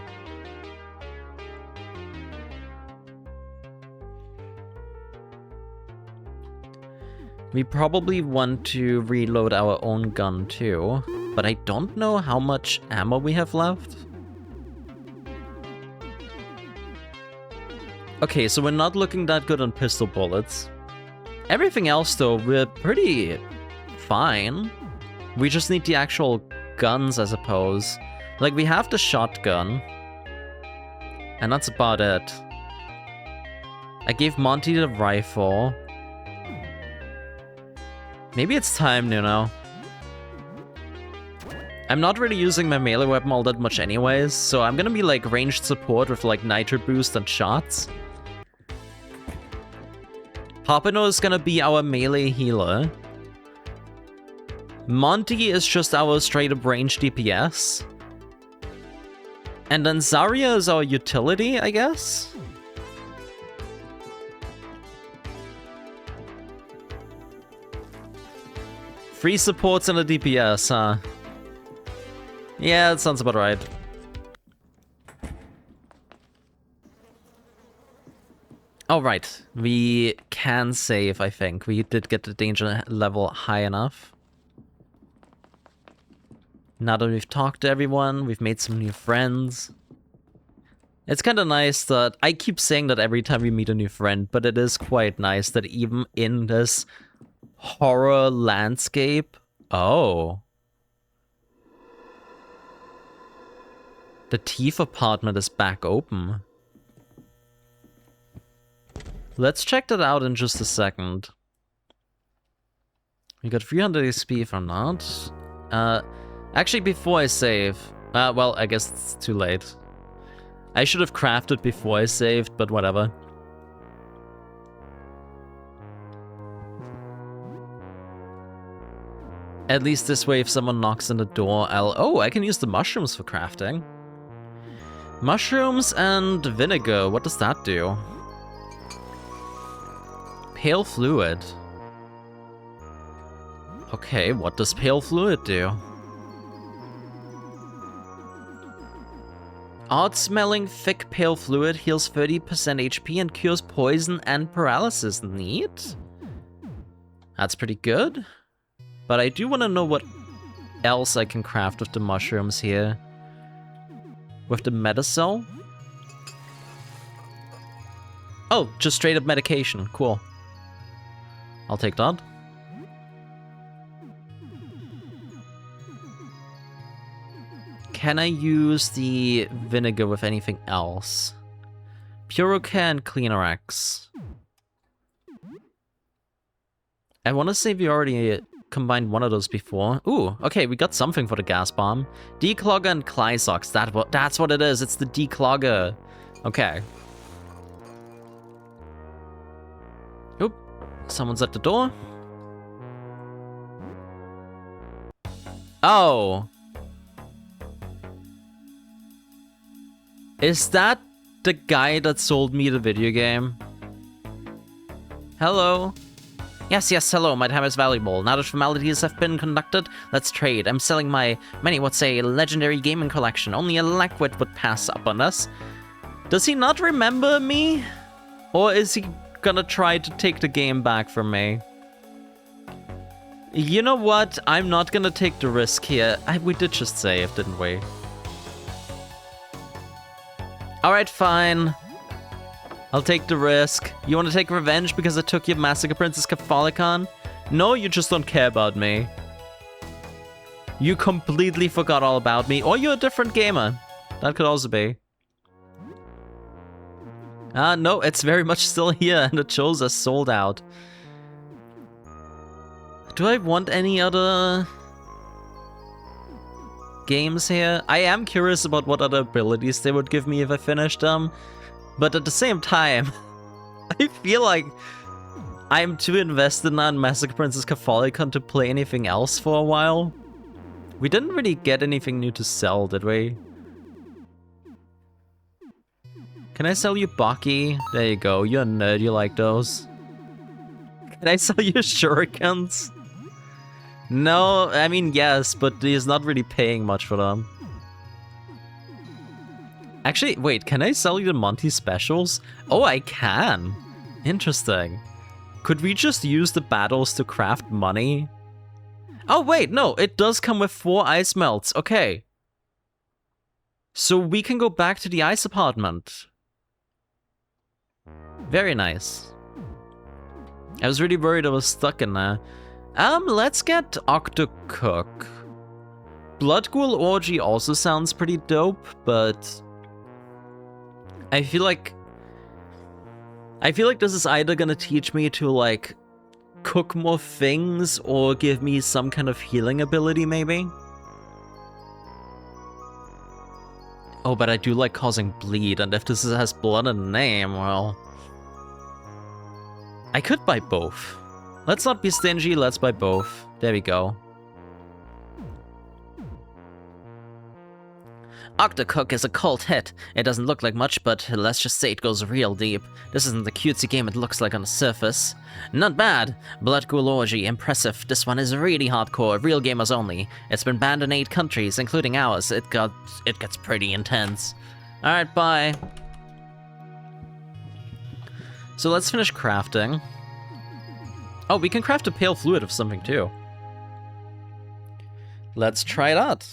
We probably want to reload our own gun too, but I don't know how much ammo we have left. Okay, so we're not looking that good on pistol bullets. Everything else though, we're pretty fine. We just need the actual guns, I suppose. Like, we have the shotgun. And that's about it. I gave Monty the rifle. Maybe it's time, you know. I'm not really using my melee weapon all that much anyways, so I'm gonna be like ranged support with like nitro boost and shots. Papino is gonna be our melee healer. Monty is just our straight up range DPS. And then Zarya is our utility, I guess? Free supports and a DPS, huh? Yeah, that sounds about right. Oh, right. We can save, I think. We did get the danger level high enough. Now that we've talked to everyone, we've made some new friends. It's kind of nice that... I keep saying that every time we meet a new friend, but it is quite nice that even in this horror landscape... Oh. The Thief apartment is back open. Let's check that out in just a second. We got 300 XP from that. Actually, before I save... well, I guess it's too late. I should have crafted before I saved, but whatever. At least this way, if someone knocks on the door, I'll... Oh, I can use the mushrooms for crafting. Mushrooms and vinegar, what does that do? Pale fluid. Okay, what does pale fluid do? Odd-smelling, thick pale fluid heals 30% HP and cures poison and paralysis. Neat. That's pretty good. But I do want to know what else I can craft with the mushrooms here. With the Metacell? Oh, just straight up medication. Cool. I'll take that. Can I use the vinegar with anything else? Purocare and Cleanorex. I want to say we already combined one of those before. Ooh, okay, we got something for the gas bomb. Declogger and Clysox. That's what it is. It's the declogger. Okay. Oop. Someone's at the door. Oh. Is that the guy that sold me the video game? Hello? Yes, hello, my time is valuable. Now that formalities have been conducted, let's trade. I'm selling my, many would say, legendary gaming collection. Only a lackwit would pass up on us. Does he not remember me? Or is he gonna try to take the game back from me? You know what? I'm not gonna take the risk here. We did just save, didn't we? Alright, fine. I'll take the risk. You want to take revenge because I took your Massacre Princess Catholicon? No, you just don't care about me. You completely forgot all about me, or you're a different gamer. That could also be. No, it's very much still here, and it shows us sold out. Do I want any other games here? I am curious about what other abilities they would give me if I finished them. But at the same time, I feel like I'm too invested now in Massacre Princess Catholicon to play anything else for a while. We didn't really get anything new to sell, did we? Can I sell you Baki? There you go, you're a nerd, you like those. Can I sell you shurikens? No, I mean yes, but he's not really paying much for them. Actually, wait, can I sell you the Monty specials? Oh, I can. Interesting. Could we just use the battles to craft money? Oh, wait, no, it does come with 4 ice melts. Okay. So we can go back to the ice apartment. Very nice. I was really worried I was stuck in there. Let's get Octocook. Blood Ghoul Orgy also sounds pretty dope, but I feel like this is either gonna teach me to, like, cook more things or give me some kind of healing ability, maybe? Oh, but I do like causing bleed, and if this has blood in the name, well... I could buy both. Let's not be stingy, let's buy both. There we go. Octocook is a cult hit. It doesn't look like much, but let's just say it goes real deep. This isn't the cutesy game it looks like on the surface. Not bad. Blood Ghoul Orgy, impressive. This one is really hardcore, real gamers only. It's been banned in 8 countries, including ours. It gets pretty intense. Alright, bye. So let's finish crafting. Oh, we can craft a pale fluid of something too. Let's try that.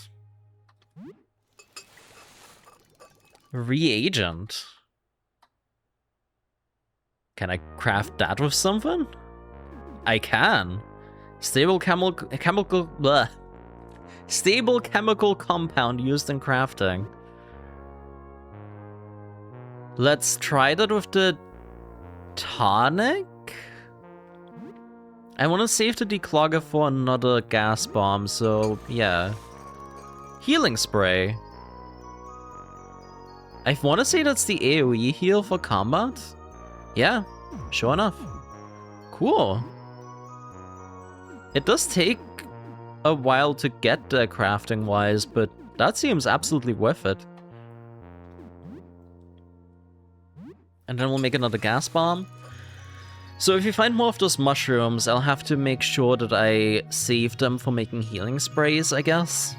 Reagent. Can I craft that with something? I can. Stable chemical compound used in crafting. Let's try that with the tonic. I want to save the declogger for another gas bomb, so yeah. Healing spray. I want to say that's the AoE heal for combat. Yeah, sure enough. Cool. It does take a while to get there crafting-wise, but that seems absolutely worth it. And then we'll make another gas bomb. So if you find more of those mushrooms, I'll have to make sure that I save them for making healing sprays, I guess.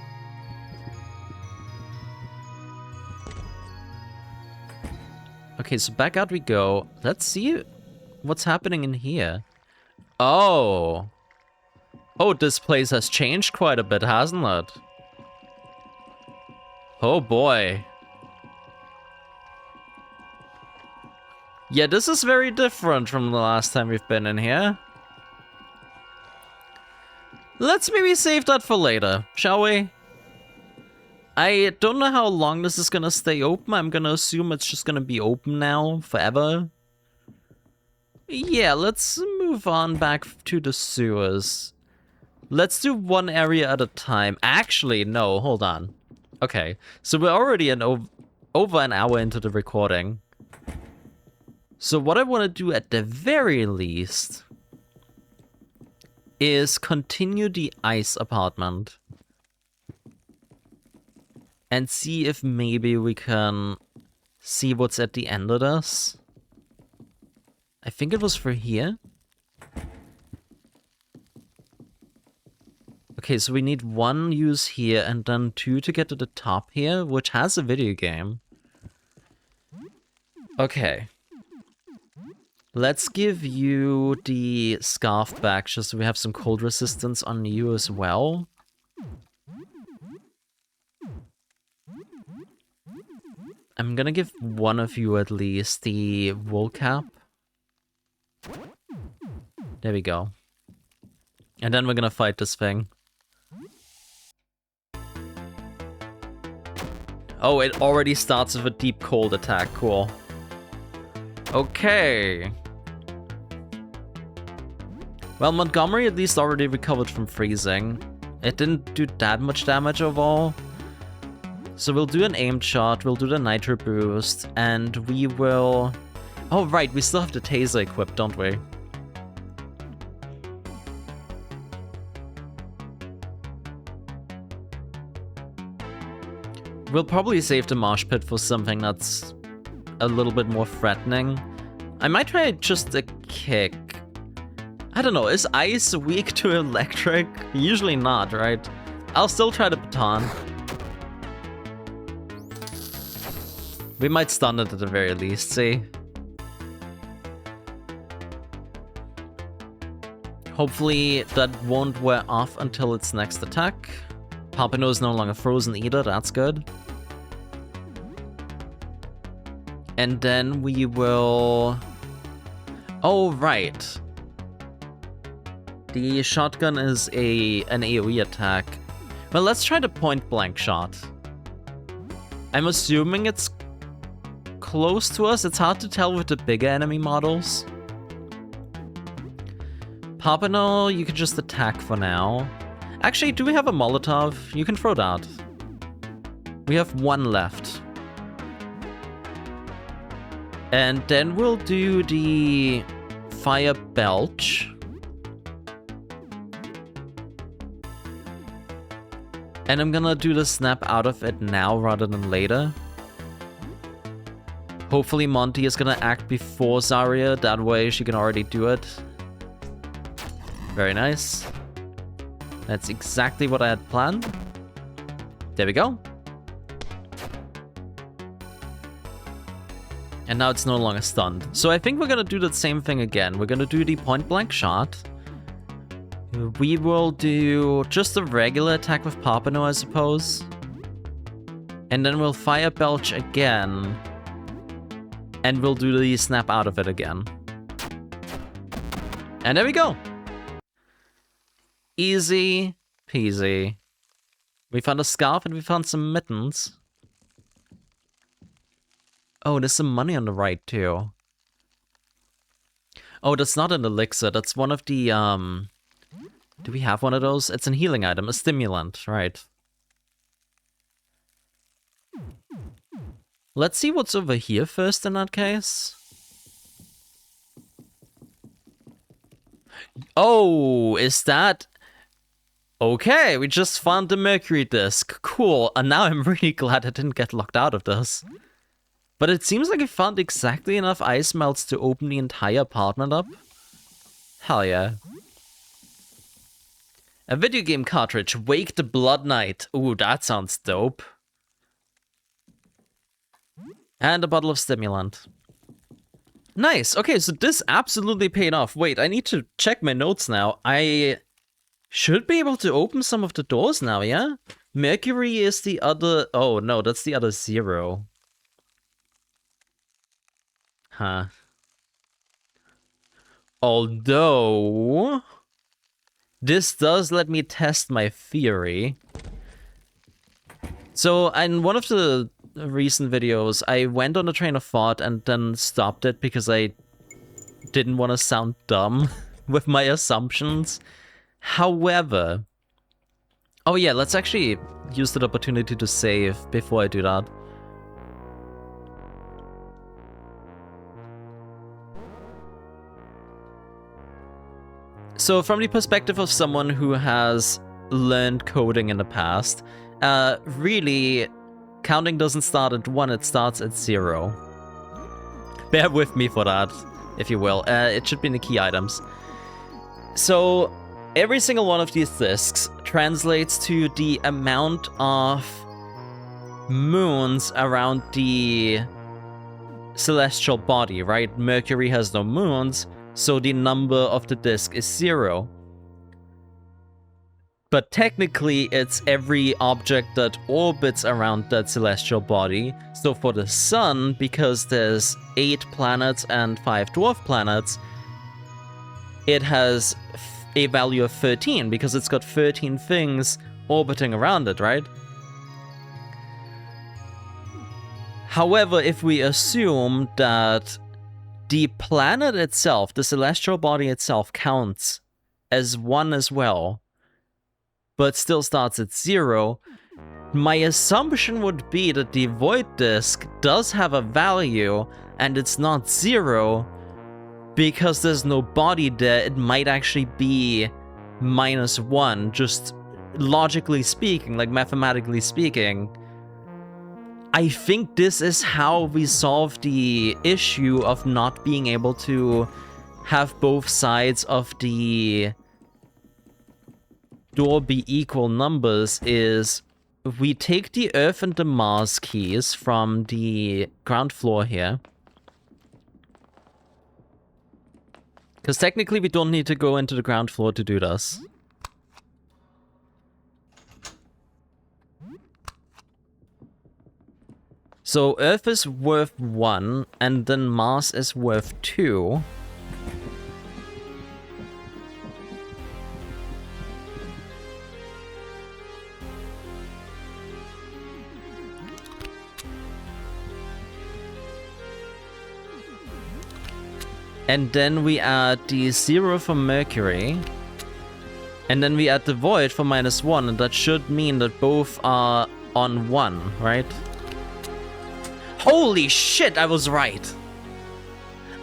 Okay, so back out we go. Let's see what's happening in here. Oh. Oh, this place has changed quite a bit, hasn't it? Oh boy. Yeah, this is very different from the last time we've been in here. Let's maybe save that for later, shall we? I don't know how long this is gonna stay open. I'm gonna assume it's just gonna be open now, forever. Yeah, let's move on back to the sewers. Let's do one area at a time. Actually, no, hold on. Okay, so we're already over an hour into the recording. So what I want to do at the very least is continue the ice apartment and see if maybe we can see what's at the end of this. I think it was for here. Okay, so we need 1 use here and then 2 to get to the top here, which has a video game. Okay. Let's give you the scarf back just so we have some cold resistance on you as well. I'm gonna give one of you at least the wool cap. There we go. And then we're gonna fight this thing. Oh, it already starts with a deep cold attack. Cool. Okay. Well, Montgomery at least already recovered from freezing. It didn't do that much damage overall. So we'll do an aimed shot, we'll do the nitro boost, and we will... Oh right, we still have the taser equipped, don't we? We'll probably save the mosh pit for something that's a little bit more threatening. I might try just a kick. I don't know, is ice weak to electric? Usually not, right? I'll still try the baton. We might stun it at the very least, see? Hopefully that won't wear off until its next attack. Papino is no longer frozen either, that's good. And then we will... Oh, right. The shotgun is an AoE attack. Well, let's try the point blank shot. I'm assuming it's close to us. It's hard to tell with the bigger enemy models. Papino, you can just attack for now. Actually, do we have a Molotov? You can throw that. We have 1 left. And then we'll do the fire belch. And I'm gonna do the snap out of it now rather than later. Hopefully Monty is gonna act before Zarya, that way she can already do it. Very nice. That's exactly what I had planned. There we go. And now it's no longer stunned. So I think we're gonna do the same thing again. We're gonna do the point blank shot. We will do just a regular attack with Papano, I suppose. And then we'll fire belch again. And we'll do the snap out of it again. And there we go. Easy peasy. We found a scarf and we found some mittens. Oh, there's some money on the right too. Oh, that's not an elixir. That's one of the, do we have one of those? It's an healing item, a stimulant, right. Let's see what's over here first in that case. Oh, is that... Okay, we just found the mercury disc. Cool, and now I'm really glad I didn't get locked out of this. But it seems like I found exactly enough ice melts to open the entire apartment up. Hell yeah. A video game cartridge, Wake the Blood Knight. Ooh, that sounds dope. And a bottle of stimulant. Nice. Okay, so this absolutely paid off. Wait, I need to check my notes now. I should be able to open some of the doors now, yeah? Mercury is the other... Oh, no, that's the other 0. Huh. Although... this does let me test my theory. So, in one of the recent videos, I went on a train of thought and then stopped it because I didn't want to sound dumb with my assumptions. However... Oh yeah, let's actually use that opportunity to save before I do that. So from the perspective of someone who has learned coding in the past, really, counting doesn't start at 1, it starts at 0. Bear with me for that, if you will. It should be in the key items. So every single one of these discs translates to the amount of moons around the celestial body, right? Mercury has no moons, so the number of the disk is 0. But technically, it's every object that orbits around that celestial body. So for the sun, because there's 8 planets and 5 dwarf planets, it has a value of 13, because it's got 13 things orbiting around it, right? However, if we assume that the planet itself, the celestial body itself, counts as 1 as well, but still starts at 0, my assumption would be that the void disk does have a value, and it's not 0, because there's no body there. It might actually be -1, just logically speaking, like mathematically speaking. I think this is how we solve the issue of not being able to have both sides of the door be equal numbers, is we take the Earth and the Mars keys from the ground floor here. Because technically we don't need to go into the ground floor to do this. So Earth is worth 1, and then Mars is worth 2. And then we add the 0 for Mercury. And then we add the void for -1, and that should mean that both are on 1, right? Holy shit, I was right!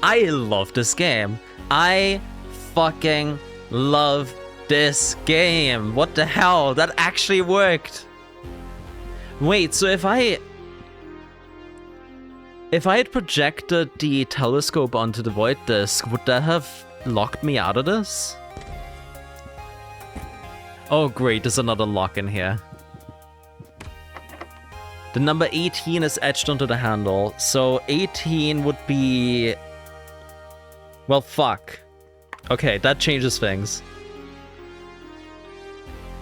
I love this game. I fucking love this game. What the hell? That actually worked. Wait, so if I had projected the telescope onto the void disk, would that have locked me out of this? Oh great, there's another lock in here. The number 18 is etched onto the handle, so 18 would be... Well, fuck. Okay, that changes things.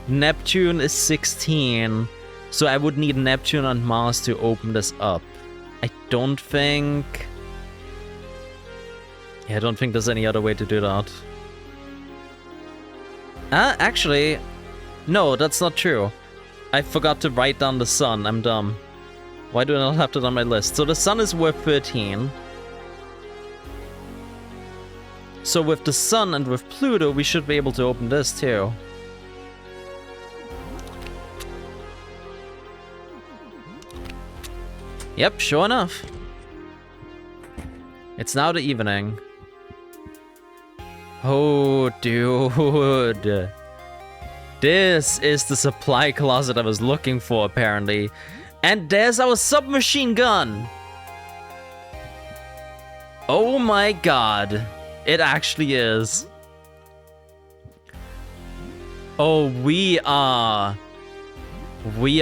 Neptune is 16, so I would need Neptune and Mars to open this up. I don't think... Yeah, I don't think there's any other way to do that. Actually... No, that's not true. I forgot to write down the sun. I'm dumb. Why do I not have that on my list? So the sun is worth 13. So with the sun and with Pluto, we should be able to open this too. Yep, sure enough. It's now the evening. Oh, dude. This is the supply closet I was looking for, apparently. And there's our submachine gun! Oh my god. It actually is. Oh, we are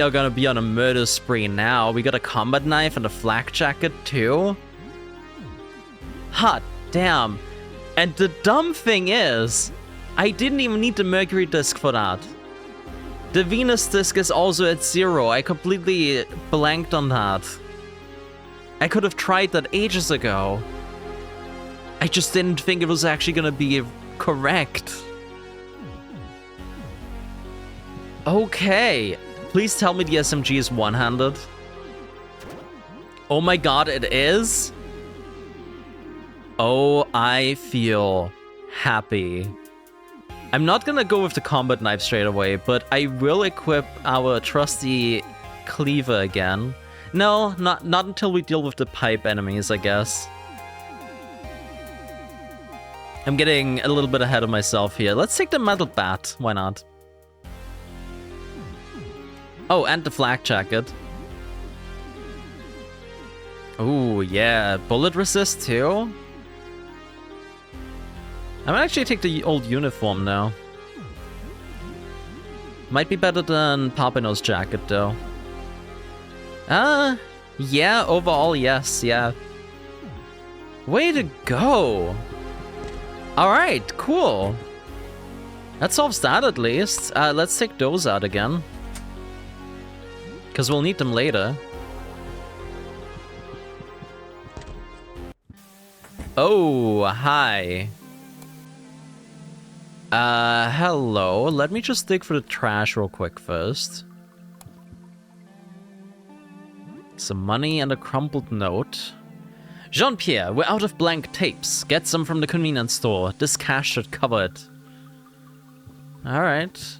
gonna be on a murder spree now. We got a combat knife and a flak jacket too? Hot damn. And the dumb thing is, I didn't even need the Mercury disc for that. The Venus disc is also at 0. I completely blanked on that. I could have tried that ages ago. I just didn't think it was actually gonna be correct. Okay. Please tell me the SMG is one-handed. Oh my god, it is? Oh, I feel happy. I'm not gonna go with the combat knife straight away, but I will equip our trusty cleaver again. No, not until we deal with the pipe enemies, I guess. I'm getting a little bit ahead of myself here. Let's take the metal bat. Why not? Oh, and the flak jacket. Ooh, yeah. Bullet resist too? I might actually take the old uniform now. Might be better than Papino's jacket though. Yeah, overall, yes, yeah. Way to go! Alright, cool. That solves that at least. Let's take those out again. Because we'll need them later. Oh, hi. Hello. Let me just dig for the trash real quick first. Some money and a crumpled note. Jean-Pierre, we're out of blank tapes. Get some from the convenience store. This cash should cover it. Alright.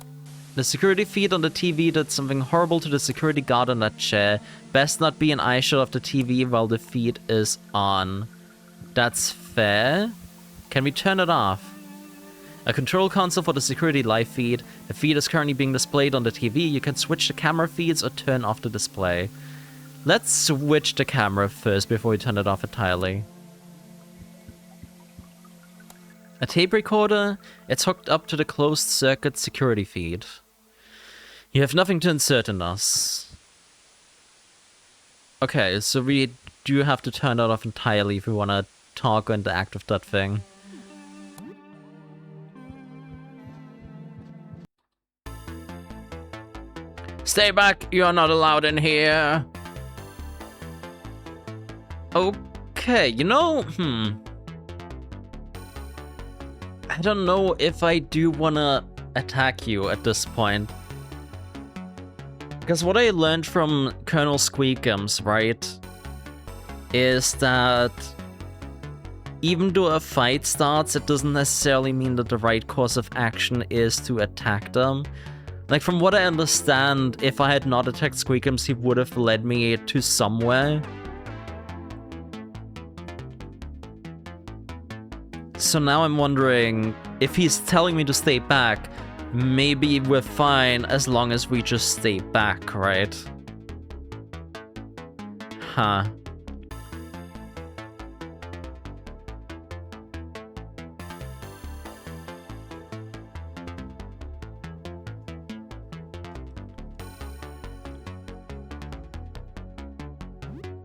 The security feed on the TV did something horrible to the security guard on that chair. Best not be an eye shot of the TV while the feed is on. That's fair. Can we turn it off? A control console for the security live feed. The feed is currently being displayed on the TV. You can switch the camera feeds or turn off the display. Let's switch the camera first before we turn it off entirely. A tape recorder. It's hooked up to the closed circuit security feed. You have nothing to insert in us. Okay, so we do have to turn that off entirely if we want to talk or interact with that thing. Stay back, you're not allowed in here. Okay, you know, I don't know if I do wanna attack you at this point. Because what I learned from Colonel Squeakums, right, is that even though a fight starts, it doesn't necessarily mean that the right course of action is to attack them. Like, from what I understand, if I had not attacked Squeakums, he would have led me to somewhere. So now I'm wondering, if he's telling me to stay back, maybe we're fine as long as we just stay back, right? Huh.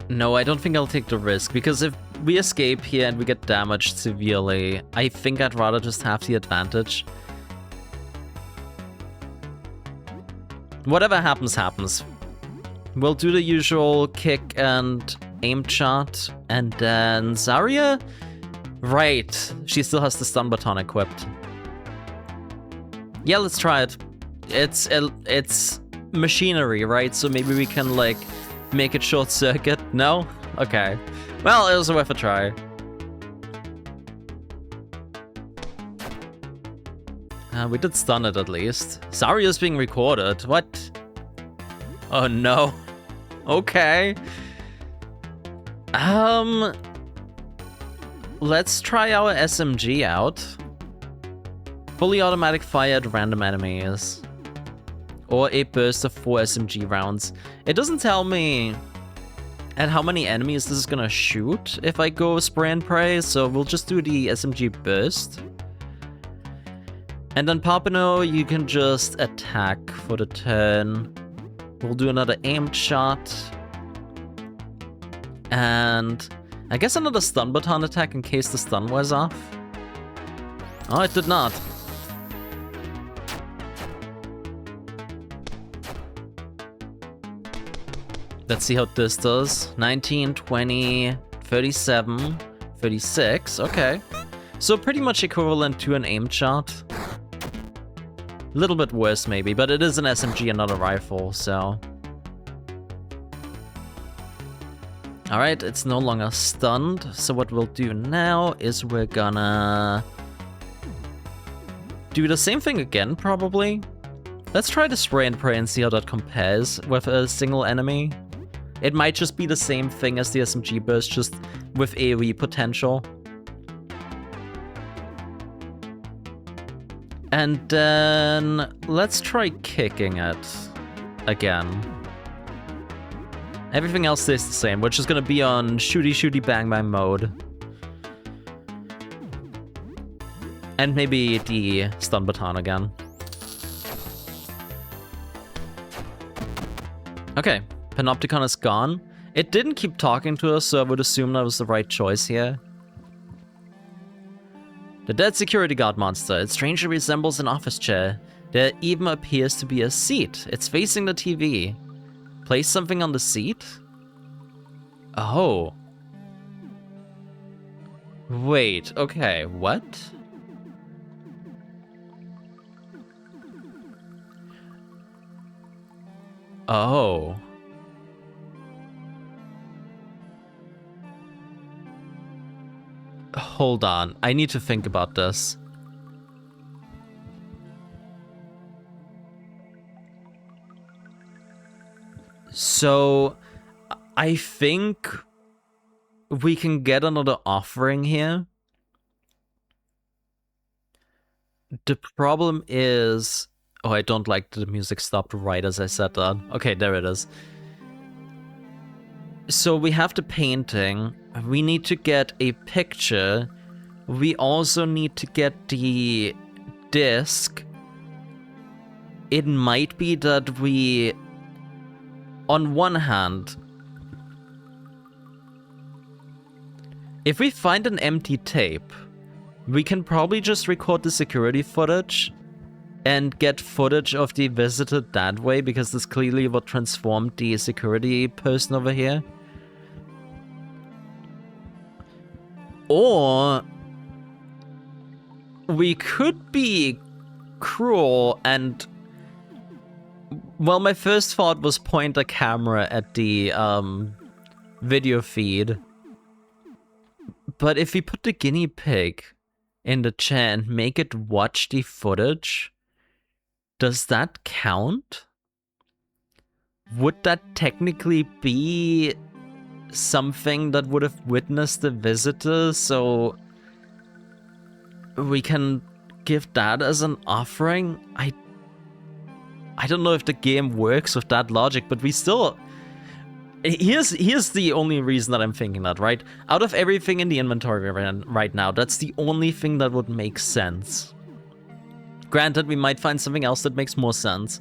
No, I don't think I'll take the risk, because if we escape here and we get damaged severely, I think I'd rather just have the advantage. Whatever happens, happens. We'll do the usual kick and aim shot, and then Zarya? Right, she still has the stun baton equipped. Yeah, let's try it. It's machinery, right? So maybe we can, like, make it short circuit? No? Okay. Well, it was worth a try. We did stun it at least. Zarya's being recorded. What? Oh no. Okay. Let's try our SMG out. Fully automatic fire at random enemies. Or a burst of 4 SMG rounds. It doesn't tell me at how many enemies this is gonna shoot if I go spray and pray, so we'll just do the SMG burst. And then Papano, you can just attack for the turn. We'll do another aimed shot. And I guess another stun baton attack in case the stun wears off. Oh, it did not. Let's see how this does. 19, 20, 37, 36. Okay. So pretty much equivalent to an aimed shot. A little bit worse maybe, but it is an SMG and not a rifle, so... Alright, it's no longer stunned, so what we'll do now is we're gonna... do the same thing again, probably. Let's try to spray and pray and see how that compares with a single enemy. It might just be the same thing as the SMG burst, just with AoE potential. And then let's try kicking it again. Everything else stays the same. We're just gonna be on shooty shooty bang bang mode. And maybe the stun baton again. Okay, Panopticon is gone. It didn't keep talking to us, so I would assume that was the right choice here. The dead security guard monster. It strangely resembles an office chair. There even appears to be a seat. It's facing the TV. Place something on the seat? Oh. Wait, okay, what? Oh. Hold on, I need to think about this. So, I think we can get another offering here. The problem is... Oh, I don't like that the music stopped right as I said that. Okay, there it is. So we have the painting. We need to get a picture. We also need to get the disc. It might be that we... On one hand, if we find an empty tape, we can probably just record the security footage and get footage of the visitor that way, because that's clearly what transformed the security person over here. Or we could be cruel and... Well, my first thought was point a camera at the video feed. But if we put the guinea pig in the chair and make it watch the footage, does that count? Would that technically be something that would have witnessed the visitor, so we can give that as an offering? I don't know if the game works with that logic, but we still... Here's the only reason that I'm thinking that, right? Out of everything in the inventory right now, that's the only thing that would make sense. Granted, we might find something else that makes more sense.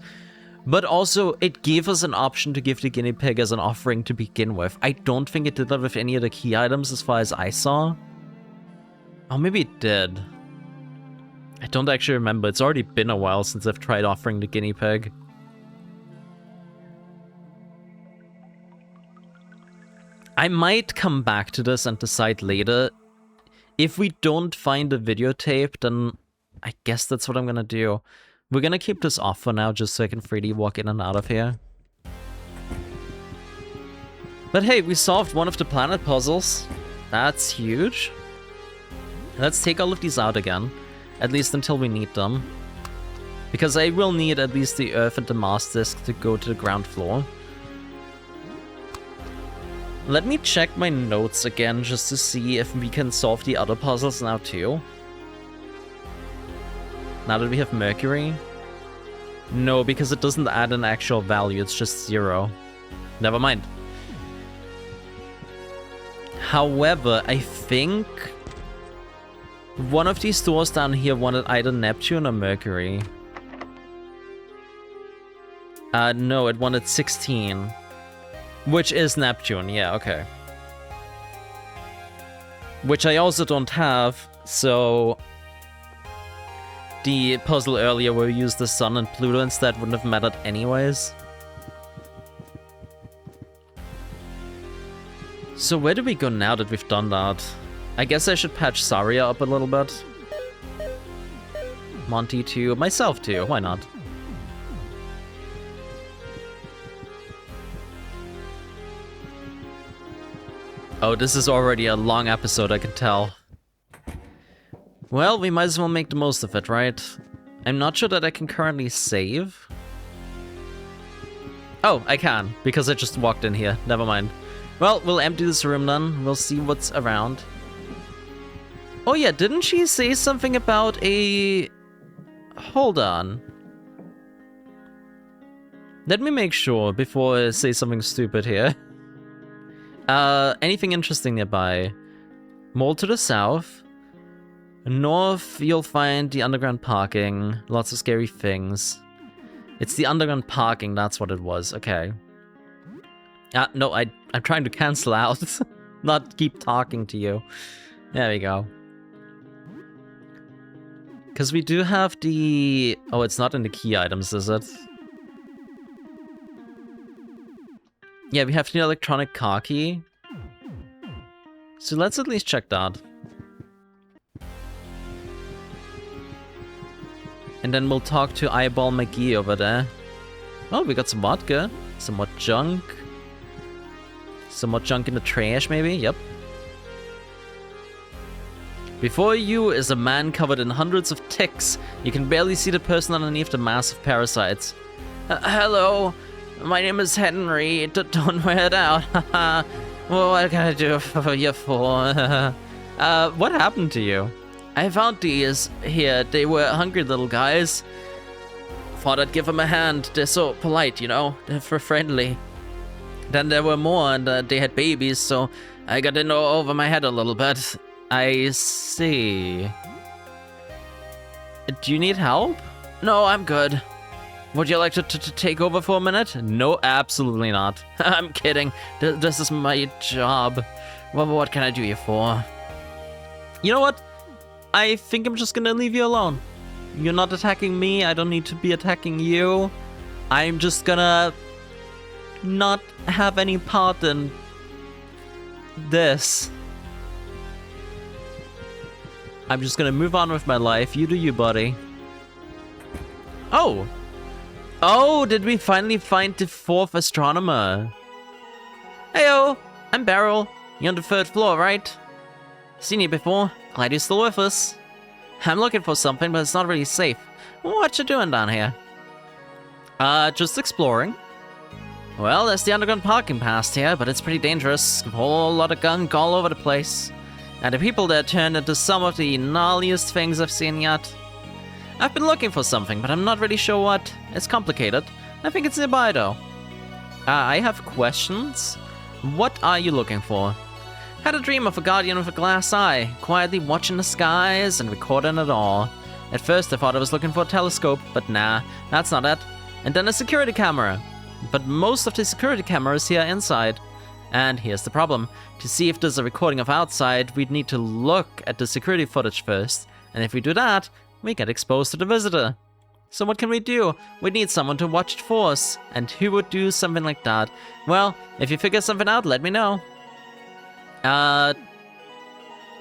But also, it gave us an option to give the guinea pig as an offering to begin with. I don't think it did that with any of the key items as far as I saw. Oh, maybe it did. I don't actually remember. It's already been a while since I've tried offering the guinea pig. I might come back to this and decide later. If we don't find a videotape, then I guess that's what I'm gonna do. We're gonna keep this off for now, just so I can freely walk in and out of here. But hey, we solved one of the planet puzzles. That's huge. Let's take all of these out again, at least until we need them. Because I will need at least the Earth and the Mars disk to go to the ground floor. Let me check my notes again just to see if we can solve the other puzzles now too. Now that we have Mercury? No, because it doesn't add an actual value, it's just 0. Never mind. However, I think one of these doors down here wanted either Neptune or Mercury. No, it wanted 16. Which is Neptune, yeah, okay. Which I also don't have, so the puzzle earlier where we used the Sun and Pluto instead wouldn't have mattered anyways. So where do we go now that we've done that? I guess I should patch Saria up a little bit. Monty too, myself too, why not? Oh, this is already a long episode, I can tell. Well, we might as well make the most of it, right? I'm not sure that I can currently save. Oh, I can, because I just walked in here. Never mind. Well, we'll empty this room then. We'll see what's around. Oh yeah, didn't she say something about a... Hold on. Let me make sure before I say something stupid here. Anything interesting nearby? Mall to the south. North, you'll find the underground parking. Lots of scary things. It's the underground parking, that's what it was. Okay. No, I'm trying to cancel out. Not keep talking to you. There we go. Because we do have the... Oh, it's not in the key items, is it? Yeah, we have the electronic car key. So let's at least check that. And then we'll talk to Eyeball McGee over there. Oh, we got some vodka. Some more junk. Some more junk in the trash, maybe? Yep. Before you is a man covered in hundreds of ticks. You can barely see the person underneath the massive parasites. Hello. My name is Henry. Don't wear it out. Well, what can I do for you for? What happened to you? I found these here. They were hungry little guys. Thought I'd give them a hand. They're so polite, you know? They're friendly. Then there were more, and they had babies, so I got in over my head a little bit. I see. Do you need help? No, I'm good. Would you like to take over for a minute? No, absolutely not. I'm kidding. This is my job. Well, what can I do you for? You know what? I think I'm just gonna leave you alone. You're not attacking me. I don't need to be attacking you. I'm just gonna not have any part in this. I'm just gonna move on with my life. You do you, buddy. Oh! Oh, did we finally find the 4th astronomer? Heyo, I'm Beryl. You're on the 3rd floor, right? Seen you before. Glad you're still with us. I'm looking for something, but it's not really safe. What you doing down here? Just exploring. Well, there's the underground parking past here, but it's pretty dangerous. A whole lot of gunk all over the place. And the people there turned into some of the gnarliest things I've seen yet. I've been looking for something, but I'm not really sure what. It's complicated. I think it's nearby, though. I have questions. What are you looking for? Had a dream of a guardian with a glass eye, quietly watching the skies and recording it all. At first I thought I was looking for a telescope, but nah, that's not it. And then a security camera. But most of the security cameras here are inside. And here's the problem. To see if there's a recording of outside, we'd need to look at the security footage first. And if we do that, we get exposed to the visitor. So what can we do? We need someone to watch it for us. And who would do something like that? Well, if you figure something out, let me know.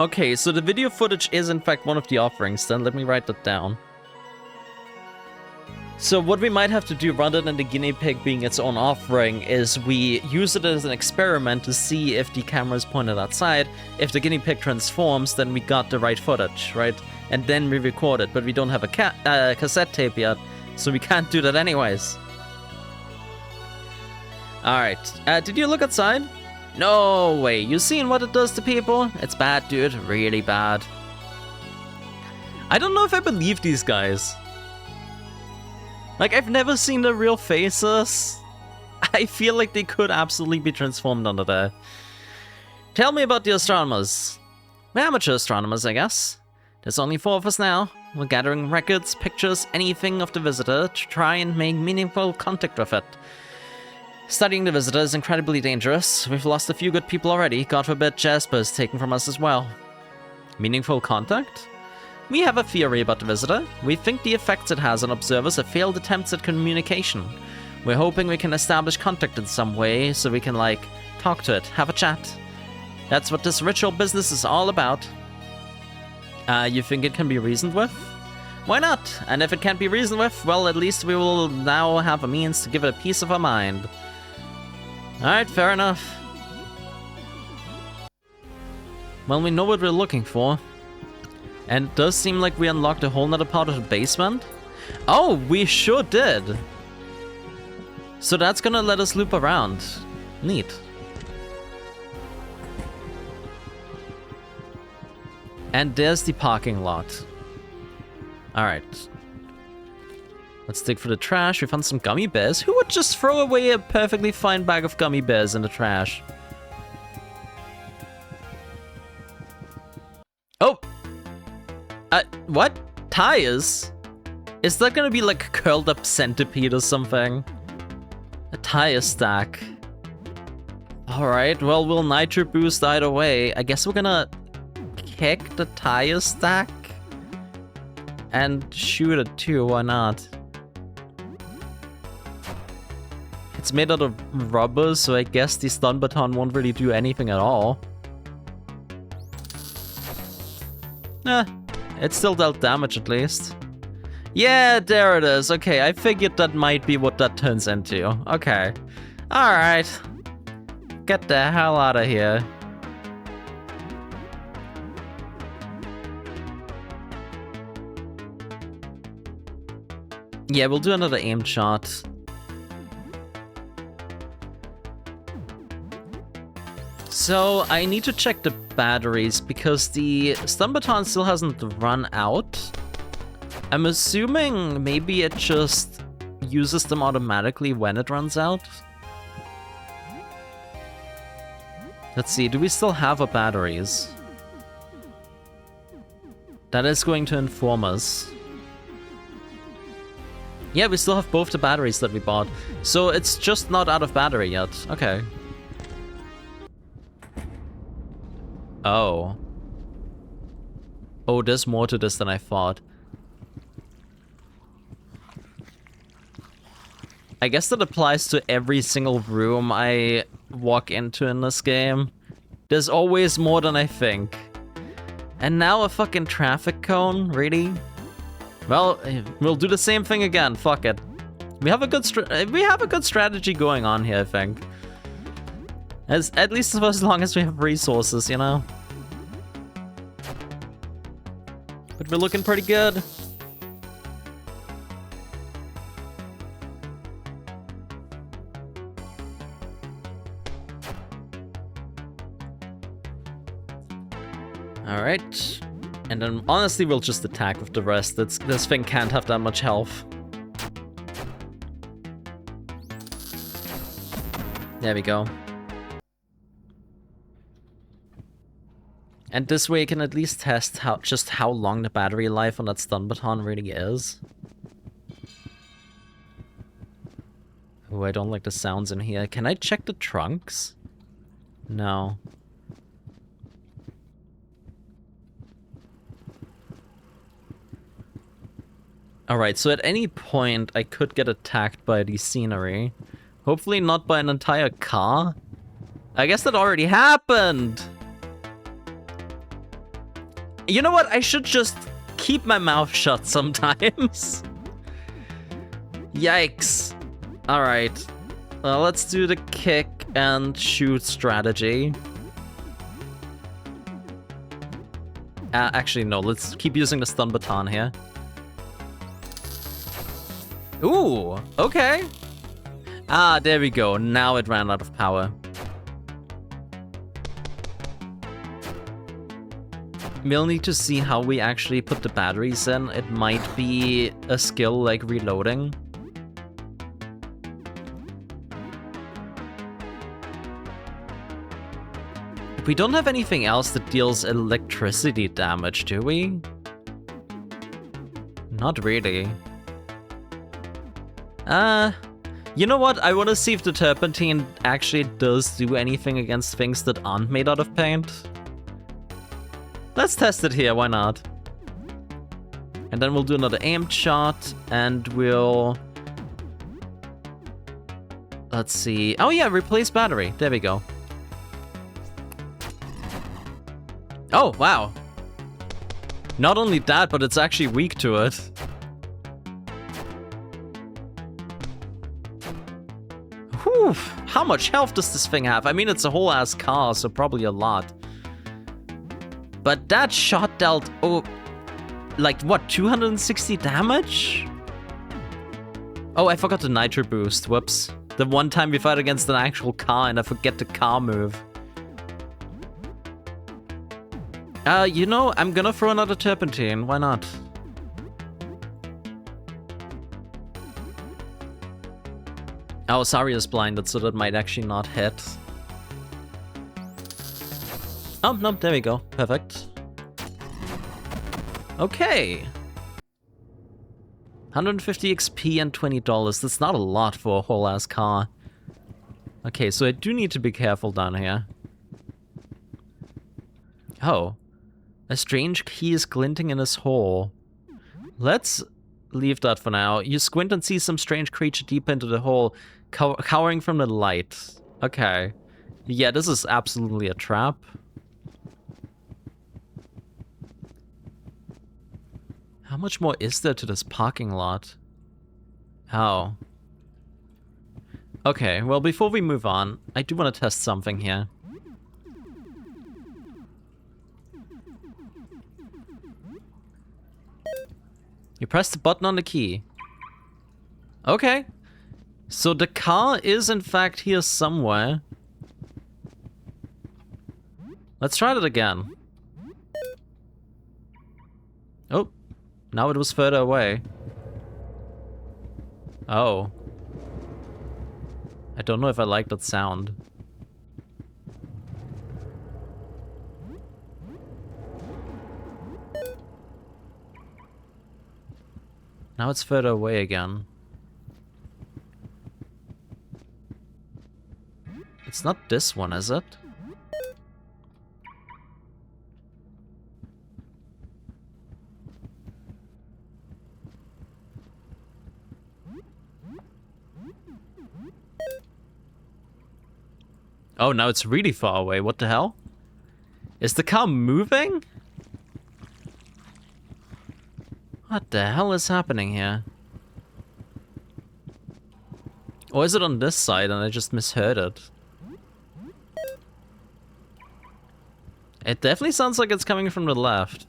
Okay, so the video footage is in fact one of the offerings, then let me write that down. So what we might have to do, rather than the guinea pig being its own offering, is we use it as an experiment to see if the camera is pointed outside. If the guinea pig transforms, then we got the right footage, right? And then we record it, but we don't have a cassette tape yet, so we can't do that anyways. Alright, did you look outside? No way, you seen what it does to people? It's bad, dude, really bad. I don't know if I believe these guys. Like, I've never seen their real faces. I feel like they could absolutely be transformed under there. Tell me about the astronomers. We're amateur astronomers, I guess. There's only 4 of us now. We're gathering records, pictures, anything of the visitor to try and make meaningful contact with it. Studying the visitor is incredibly dangerous. We've lost a few good people already. God forbid Jasper is taken from us as well. Meaningful contact? We have a theory about the visitor. We think the effects it has on observers are failed attempts at communication. We're hoping we can establish contact in some way so we can, like, talk to it, have a chat. That's what this ritual business is all about. You think it can be reasoned with? Why not? And if it can't be reasoned with, well, at least we will now have a means to give it a piece of our mind. Alright, fair enough. Well, we know what we're looking for. And it does seem like we unlocked a whole nother part of the basement. Oh, we sure did. So that's gonna let us loop around. Neat. And there's the parking lot. Alright. Let's dig for the trash. We found some gummy bears. Who would just throw away a perfectly fine bag of gummy bears in the trash? Oh! What? Tires? Is that gonna be like a curled up centipede or something? A tire stack. Alright, well, we'll nitro boost either way. I guess we're gonna kick the tire stack and shoot it too, why not? It's made out of rubber, so I guess the stun baton won't really do anything at all. It still dealt damage at least. Yeah, there it is. Okay, I figured that might be what that turns into. Okay. Alright. Get the hell out of here. Yeah, we'll do another aim shot. So, I need to check the batteries because the stun baton still hasn't run out. I'm assuming maybe it just uses them automatically when it runs out. Let's see, do we still have our batteries? That is going to inform us. Yeah, we still have both the batteries that we bought. So it's just not out of battery yet. Okay. Oh. Oh, there's more to this than I thought. I guess that applies to every single room I walk into in this game. There's always more than I think. And now a fucking traffic cone? Really? Well, we'll do the same thing again. Fuck it. We have a good strategy going on here, I think. At least for as long as we have resources, you know? But we're looking pretty good. Alright. And then honestly we'll just attack with the rest. This thing can't have that much health. There we go. And this way I can at least test how long the battery life on that stun baton really is. Oh, I don't like the sounds in here. Can I check the trunks? No. Alright, so at any point I could get attacked by the scenery. Hopefully not by an entire car. I guess that already happened! You know what? I should just keep my mouth shut sometimes. Yikes. Alright. Let's do the kick and shoot strategy. Actually, no. Let's keep using the stun baton here. Ooh, okay. Ah, there we go. Now it ran out of power. We'll need to see how we actually put the batteries in. It might be a skill like reloading. We don't have anything else that deals electricity damage, do we? Not really. You know what? I want to see if the turpentine actually does do anything against things that aren't made out of paint. Let's test it here, why not? And then we'll do another aimed shot, and we'll... Let's see... Oh yeah, replace battery. There we go. Oh, wow. Not only that, but it's actually weak to it. Whew, how much health does this thing have? I mean, it's a whole ass car, so probably a lot. But that shot dealt, oh, like what, 260 damage? Oh, I forgot the nitro boost, whoops. The one time we fight against an actual car and I forget the car move. You know, I'm gonna throw another turpentine, why not? Oh, Sari is blinded, so that might actually not hit. Oh, no, there we go. Perfect. Okay. 150 XP and $20. That's not a lot for a whole ass car. Okay, so I do need to be careful down here. Oh. A strange key is glinting in his hole. Let's leave that for now. You squint and see some strange creature deep into the hole, cowering from the light. Okay. Yeah, this is absolutely a trap. How much more is there to this parking lot? Oh. Okay, well, before we move on, I do want to test something here. You press the button on the key. Okay. So the car is in fact here somewhere. Let's try that again. Oh. Now it was further away. Oh. I don't know if I like that sound. Now it's further away again. It's not this one, is it? Oh, now it's really far away. What the hell? Is the car moving? What the hell is happening here? Or is it on this side and I just misheard it? It definitely sounds like it's coming from the left.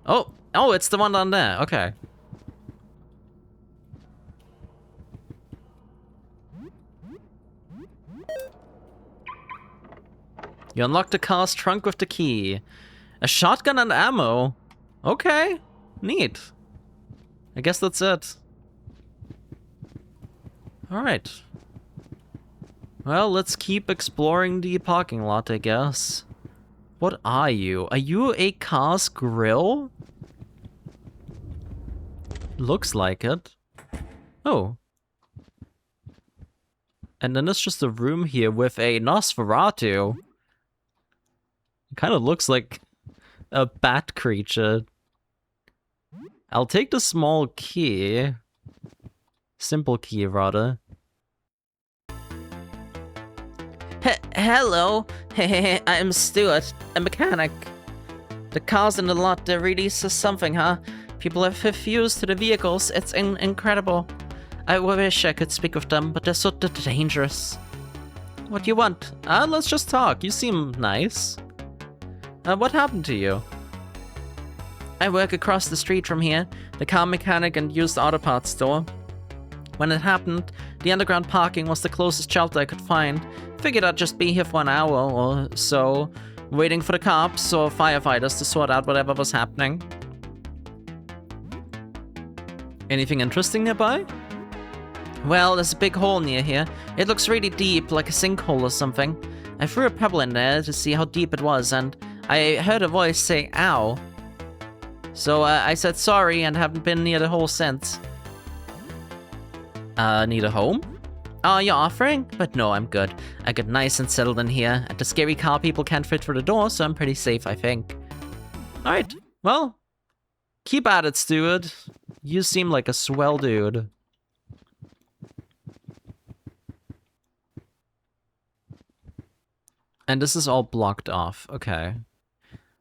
Oh! Oh, it's the one down there. Okay. You unlock the car's trunk with the key. A shotgun and ammo. Okay. Neat. I guess that's it. Alright. Well, let's keep exploring the parking lot, I guess. What are you? Are you a car's grill? Looks like it. Oh. And then there's just a room here with a Nosferatu. It kind of looks like a bat creature. I'll take the small key. Simple key, rather. Hello. I'm Stuart, a mechanic. The cars in the lot, they really something, huh? People have refused to the vehicles. It's incredible. I wish I could speak with them, but they're so dangerous. What do you want? Let's just talk. You seem nice. What happened to you? I work across the street from here, the car mechanic and used auto parts store. When it happened, the underground parking was the closest shelter I could find. Figured I'd just be here for an hour or so, waiting for the cops or firefighters to sort out whatever was happening. Anything interesting nearby? Well, there's a big hole near here. It looks really deep, like a sinkhole or something. I threw a pebble in there to see how deep it was, and I heard a voice say, ow. So I said sorry and haven't been near the hole since. Need a home? Oh, you're offering? But no, I'm good. I got nice and settled in here, and the scary car people can't fit through the door, so I'm pretty safe, I think. Alright, well, keep at it, Stuart. You seem like a swell dude. And this is all blocked off, okay.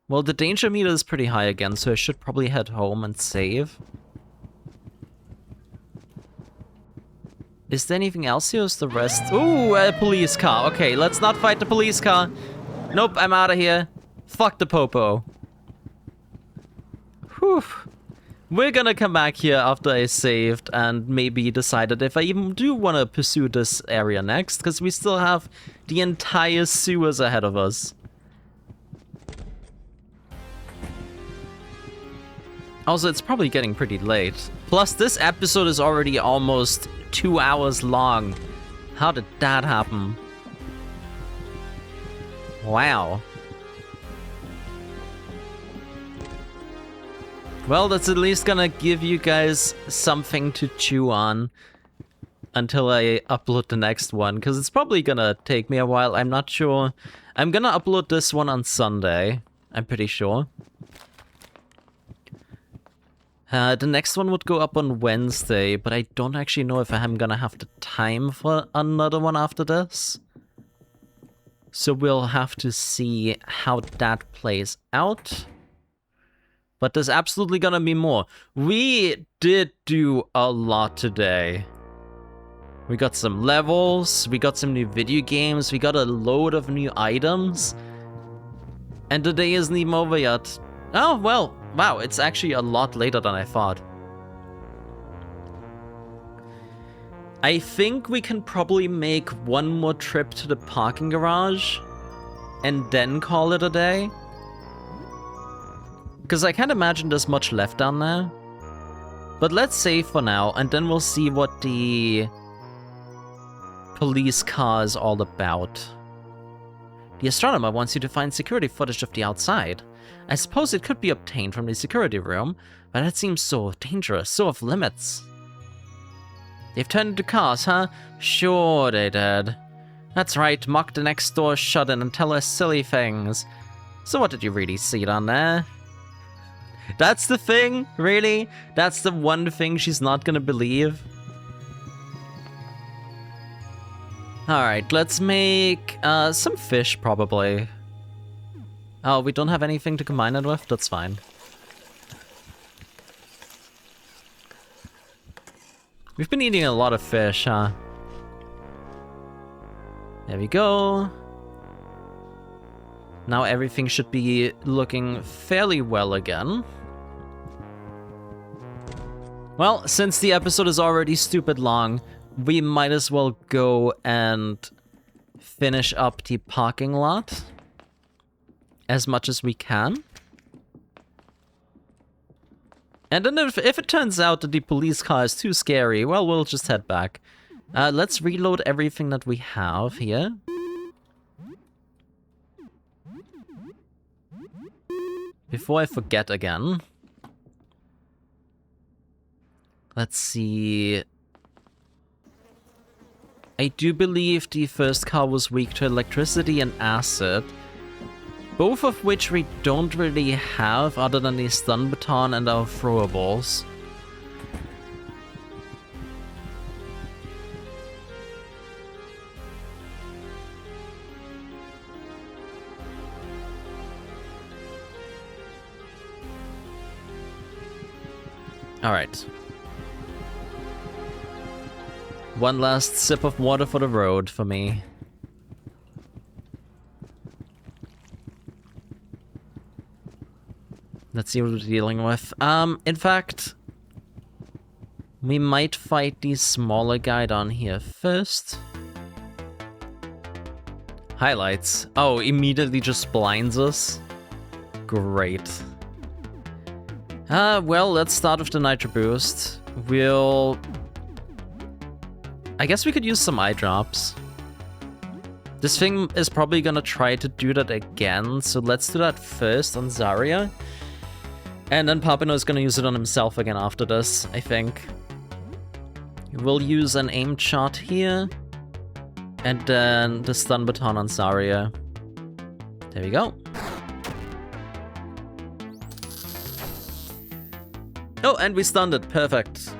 Well, the danger meter is pretty high again, so I should probably head home and save. Is there anything else here? Is the rest? Ooh, a police car. Okay, let's not fight the police car. Nope, I'm out of here. Fuck the popo. Whew. We're gonna come back here after I saved and maybe decided if I even do want to pursue this area next, because we still have the entire sewers ahead of us. Also, it's probably getting pretty late. Plus, this episode is already almost 2 hours long. How did that happen? Wow. Well, that's at least gonna give you guys something to chew on until I upload the next one, because it's probably gonna take me a while. I'm not sure. I'm gonna upload this one on Sunday. I'm pretty sure. The next one would go up on Wednesday, but I don't actually know if I'm gonna have the time for another one after this. So we'll have to see how that plays out. But there's absolutely gonna be more. We did do a lot today. We got some levels, we got some new video games, we got a load of new items. And the day isn't even over yet. Oh, well, wow, it's actually a lot later than I thought. I think we can probably make one more trip to the parking garage and then call it a day. Because I can't imagine there's much left down there. But let's save for now, and then we'll see what the police car is all about. The astronomer wants you to find security footage of the outside. I suppose it could be obtained from the security room, but that seems so dangerous, so off limits. They've turned into cars, huh? Sure they did. That's right, mock the next door shut-in and tell us silly things. So what did you really see down there? That's the thing? Really? That's the one thing she's not gonna believe? Alright, let's make some fish, probably. Oh, we don't have anything to combine it with? That's fine. We've been eating a lot of fish, huh? There we go. Now everything should be looking fairly well again. Well, since the episode is already stupid long, we might as well go and finish up the parking lot as much as we can. And then if it turns out that the police car is too scary, well, we'll just head back. Let's reload everything that we have here. Before I forget again. Let's see. I do believe the first car was weak to electricity and acid, both of which we don't really have other than the stun baton and our throwables. Alright. One last sip of water for the road for me. Let's see what we're dealing with. In fact, we might fight the smaller guy down here first. Highlights. Oh, immediately just blinds us. Great. Well, let's start with the Nitro Boost. I guess we could use some eye drops. This thing is probably gonna try to do that again, so let's do that first on Zarya. And then Papino is gonna use it on himself again after this, I think. We'll use an aim shot here. And then the stun baton on Zarya. There we go. Oh, and we stunned it. Perfect.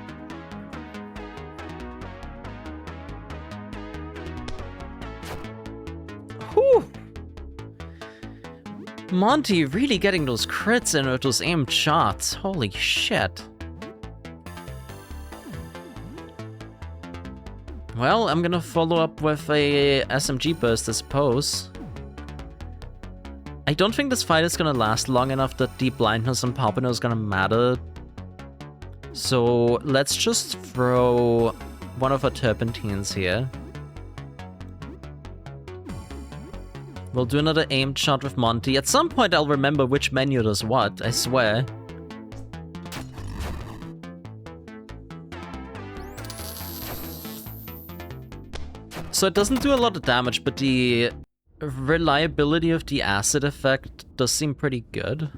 Whew. Monty really getting those crits in with those aimed shots. Holy shit. Well, I'm gonna follow up with a SMG burst, I suppose. I don't think this fight is gonna last long enough that the blindness on Papino is gonna matter. So let's just throw one of our turpentines here. We'll do another aimed shot with Monty. At some point I'll remember which menu does what, I swear. So it doesn't do a lot of damage, but the reliability of the acid effect does seem pretty good.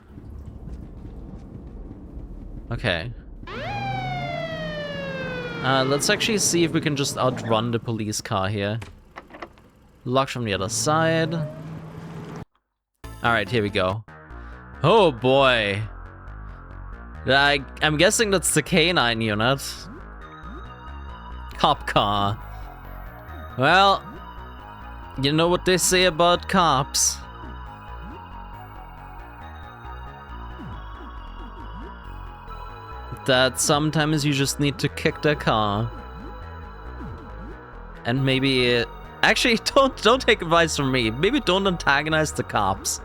Okay. Let's actually see if we can just outrun the police car here. Locked from the other side. Alright, here we go. Oh boy. I'm guessing that's the K9 unit. Cop car. Well, you know what they say about cops. That sometimes you just need to kick their car. And maybe... Actually, don't take advice from me. Maybe don't antagonize the cops.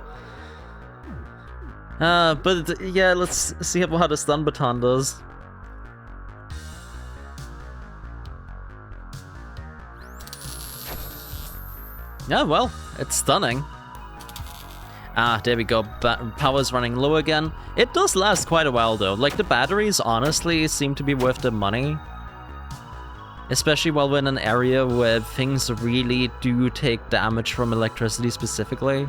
But yeah, let's see how the stun baton does. Yeah, well, it's stunning. Ah, there we go. Power's running low again. It does last quite a while though. Like, the batteries honestly seem to be worth the money. Especially while we're in an area where things really do take damage from electricity specifically.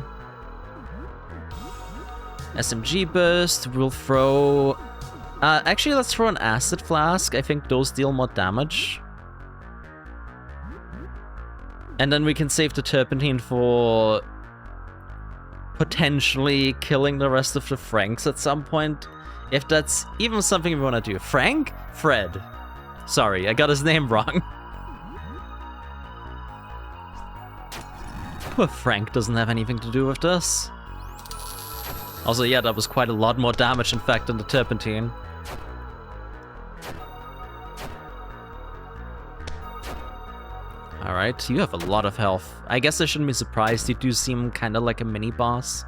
SMG burst, we'll throw... actually, let's throw an acid flask. I think those deal more damage. And then we can save the turpentine for potentially killing the rest of the Franks at some point. If that's even something we want to do. Frank? Fred. Sorry, I got his name wrong. Poor Frank doesn't have anything to do with this. Also, yeah, that was quite a lot more damage, in fact, than the turpentine. Alright, you have a lot of health. I guess I shouldn't be surprised, you do seem kind of like a mini-boss.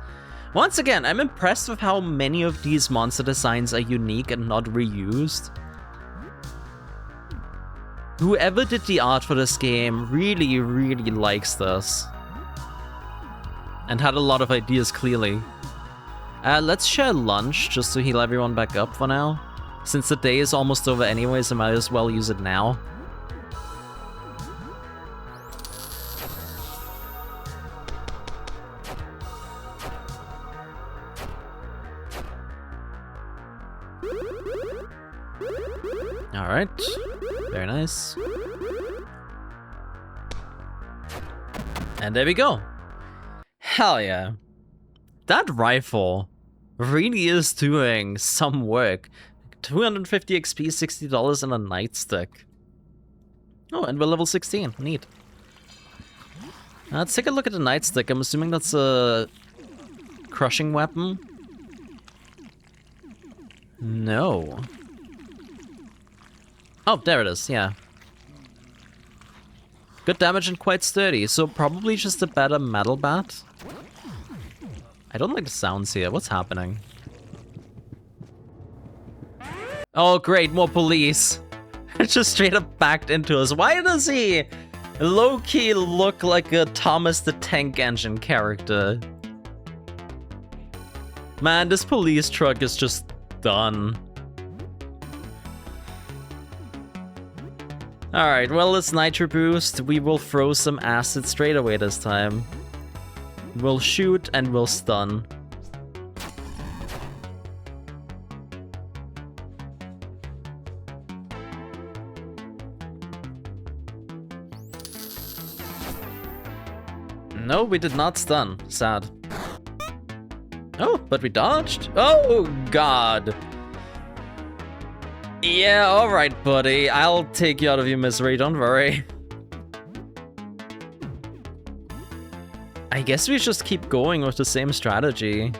Once again, I'm impressed with how many of these monster designs are unique and not reused. Whoever did the art for this game really, really likes this. And had a lot of ideas, clearly. Let's share lunch, just to heal everyone back up for now. Since the day is almost over anyways, I might as well use it now. Alright. Very nice. And there we go. Hell yeah. That rifle really is doing some work. 250 XP, $60 and a nightstick. Oh, and we're level 16. Neat. Let's take a look at the nightstick. I'm assuming that's a crushing weapon. No. Oh, there it is, yeah. Good damage and quite sturdy, so probably just a better metal bat. I don't like the sounds here. What's happening? Oh great, more police. Just straight up backed into us. Why does he low-key look like a Thomas the Tank Engine character? Man, this police truck is just done. Alright, well, it's Nitro Boost. We will throw some acid straight away this time. We'll shoot and we'll stun. No, we did not stun. Sad. Oh, but we dodged. Oh, God. Yeah, alright, buddy. I'll take you out of your misery, don't worry. I guess we just keep going with the same strategy.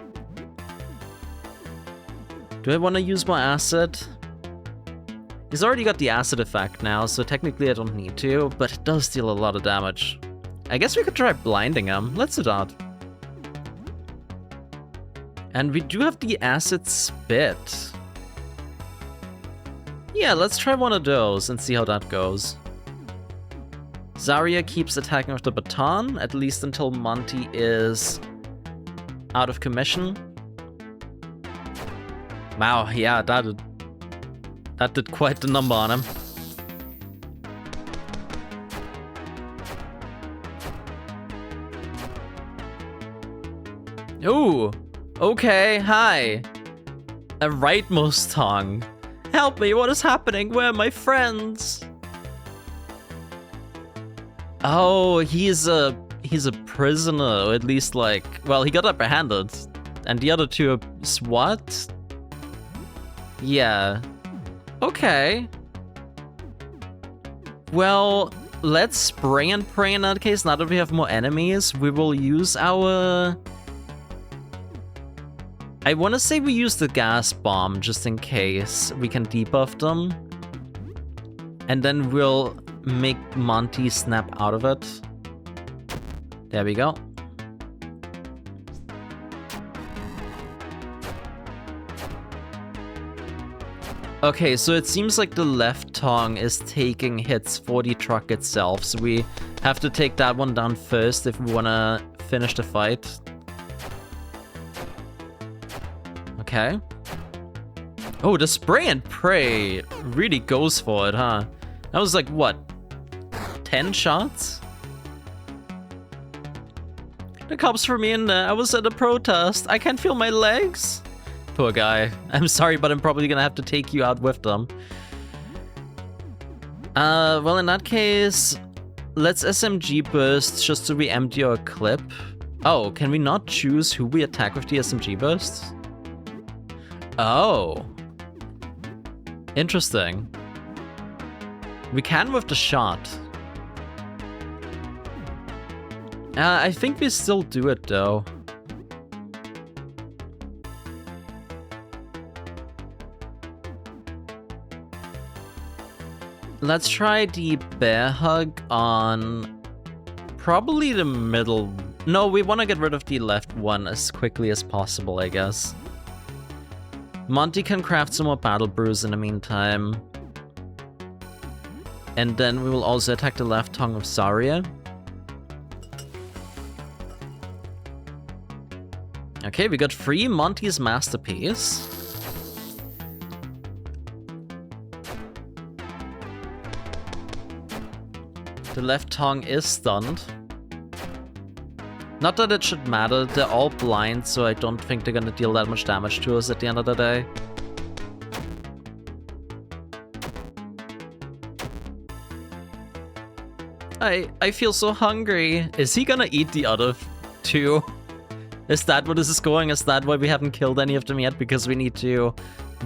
Do I want to use my acid? He's already got the acid effect now, so technically I don't need to, but it does deal a lot of damage. I guess we could try blinding him. Let's do that. And we do have the acid spit. Yeah, let's try one of those and see how that goes. Zarya keeps attacking with the baton, at least until Monty is out of commission. Wow, yeah, that did quite the number on him. Ooh, okay, hi. A rightmost tongue. Help me, what is happening? Where are my friends? Oh, he's a prisoner, or at least like, well, he got apprehended. And the other two are what? Yeah. Okay. Well, let's spray and pray in that case. Now that we have more enemies, we will use our... I want to say we use the gas bomb just in case we can debuff them. And then we'll make Monty snap out of it. There we go. Okay, so it seems like the left tongue is taking hits for the truck itself, so we have to take that one down first if we want to finish the fight. Okay. Oh, the spray and pray really goes for it, huh? That was like, what? 10 shots? The cops for me and I was at a protest. I can't feel my legs. Poor guy. I'm sorry, but I'm probably gonna have to take you out with them. Well, in that case, let's SMG burst just so we empty our clip. Oh, can we not choose who we attack with the SMG bursts? Oh. Interesting. We can with the shot. I think we still do it though. Let's try the bear hug on probably the middle. No, we want to get rid of the left one as quickly as possible, I guess. Monty can craft some more battle brews in the meantime. And then we will also attack the left tongue of Zarya. Okay, we got free Monty's masterpiece. The left tongue is stunned. Not that it should matter, they're all blind, so I don't think they're gonna deal that much damage to us at the end of the day. I feel so hungry. Is he gonna eat the other two? Is that what this is going? Is that why we haven't killed any of them yet? Because we need to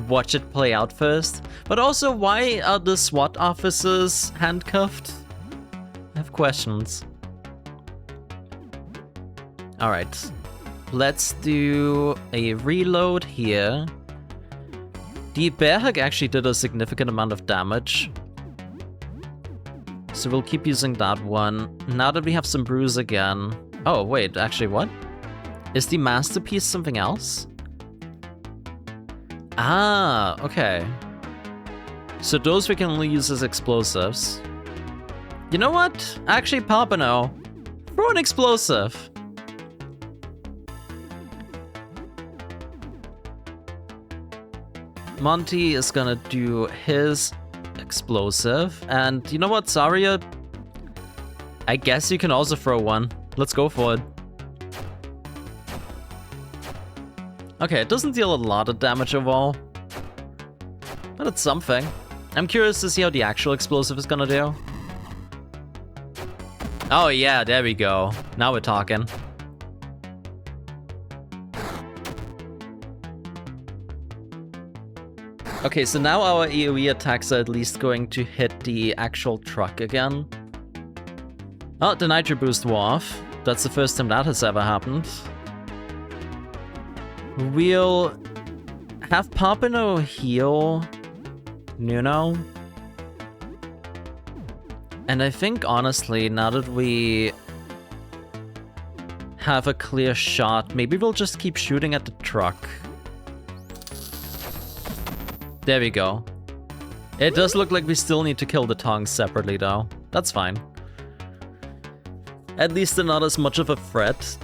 watch it play out first? But also, why are the SWAT officers handcuffed? I have questions. Alright. Let's do a reload here. The bear hug actually did a significant amount of damage. So we'll keep using that one. Now that we have some brews again... Oh, wait, actually, what? Is the masterpiece something else? Ah, okay. So those we can only use as explosives. You know what? Actually, Papano, throw an explosive. Monty is gonna do his explosive. And you know what, Saria? I guess you can also throw one. Let's go for it. Okay, it doesn't deal a lot of damage overall, but it's something. I'm curious to see how the actual explosive is gonna do. Oh yeah, there we go. Now we're talking. Okay, so now our AoE attacks are at least going to hit the actual truck again. Oh, the Nitro Boost wore off. That's the first time that has ever happened. We'll have Papano heal Nuno. And I think, honestly, now that we have a clear shot, maybe we'll just keep shooting at the truck. There we go. It does look like we still need to kill the tongs separately, though. That's fine. At least they're not as much of a threat.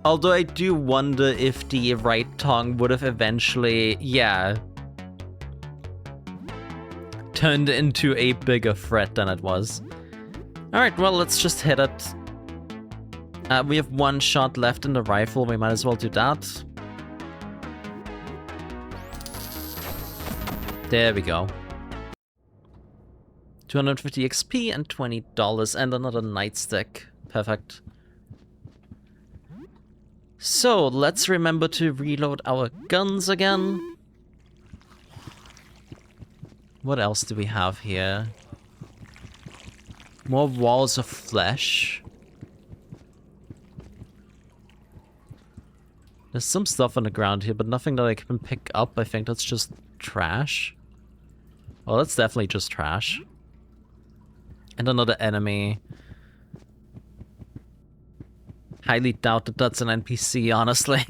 Although I do wonder if the right tongue would have eventually, yeah, turned into a bigger threat than it was. Alright, well, let's just hit it. We have one shot left in the rifle, we might as well do that. There we go. 250 XP and $20 and another nightstick. Perfect. So, let's remember to reload our guns again. What else do we have here? More walls of flesh. There's some stuff on the ground here, but nothing that I can pick up. I think that's just trash. Well, that's definitely just trash. And another enemy. Highly doubt that that's an NPC, honestly.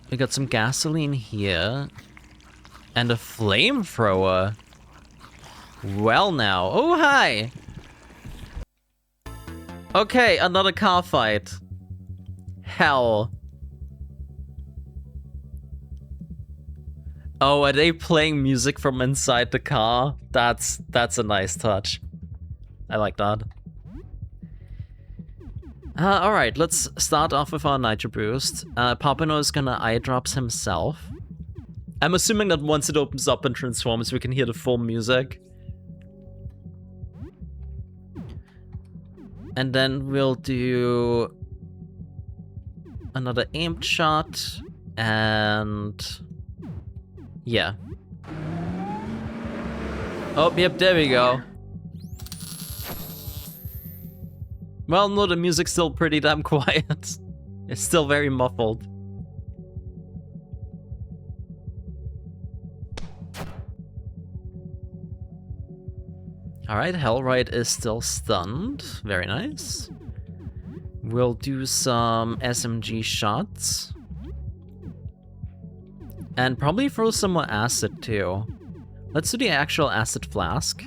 We got some gasoline here. And a flamethrower. Well now. Oh, hi! Okay, another car fight. Hell. Oh, are they playing music from inside the car? That's a nice touch. I like that. Alright, let's start off with our Nitro Boost. Papano is gonna eye drops himself. I'm assuming that once it opens up and transforms, we can hear the full music. And then we'll do another aimed shot, and yeah. Oh, yep, there we go. Well, no, the music's still pretty damn quiet. It's still very muffled. Alright, Hellride is still stunned. Very nice. We'll do some SMG shots. And probably throw some more acid too. Let's do the actual acid flask.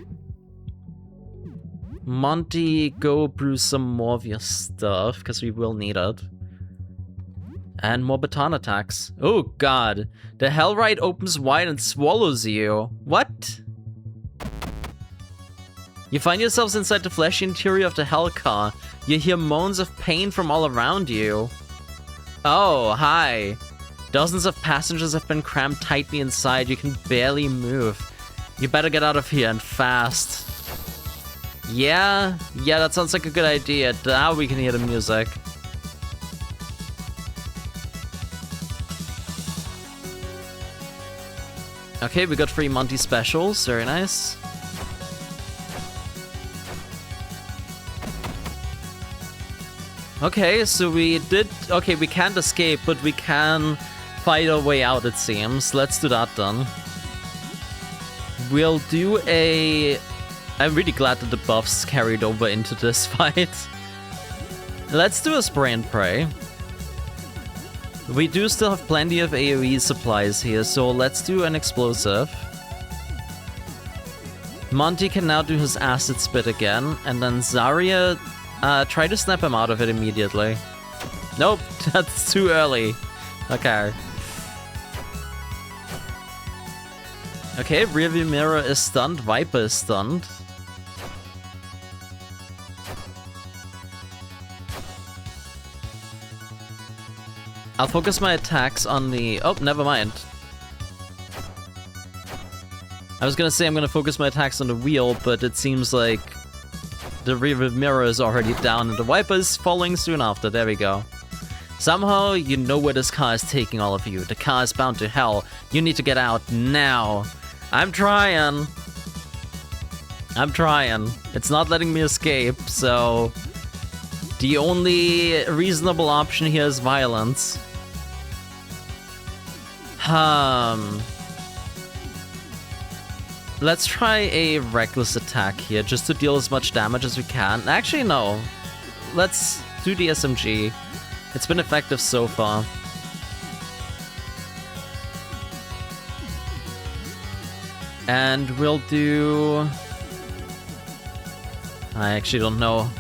Monty, go brew some more of your stuff, because we will need it. And more baton attacks. Oh god. The Hellride opens wide and swallows you. What? You find yourselves inside the fleshy interior of the Hell car. You hear moans of pain from all around you. Oh, hi. Dozens of passengers have been crammed tightly inside. You can barely move. You better get out of here and fast. Yeah, that sounds like a good idea. Now we can hear the music. Okay, we got free Monty specials. Very nice. Okay, so we did... Okay, we can't escape, but we can fight our way out, it seems. Let's do that then. We'll do a... I'm really glad that the buffs carried over into this fight. Let's do a spray and pray. We do still have plenty of AoE supplies here, so let's do an explosive. Monty can now do his acid spit again, and then Zarya, try to snap him out of it immediately. Nope, that's too early. Okay. Okay, rearview mirror is stunned, Viper is stunned. I'll focus my attacks on the... Oh, never mind. I was gonna say I'm gonna focus my attacks on the wheel, but it seems like the rearview mirror is already down and the Viper is following soon after. There we go. Somehow, you know where this car is taking all of you. The car is bound to hell. You need to get out now. I'm trying. It's not letting me escape, so... The only reasonable option here is violence. Let's try a reckless attack here, just to deal as much damage as we can. Actually, no. Let's do the SMG. It's been effective so far. And we'll do... I actually don't know.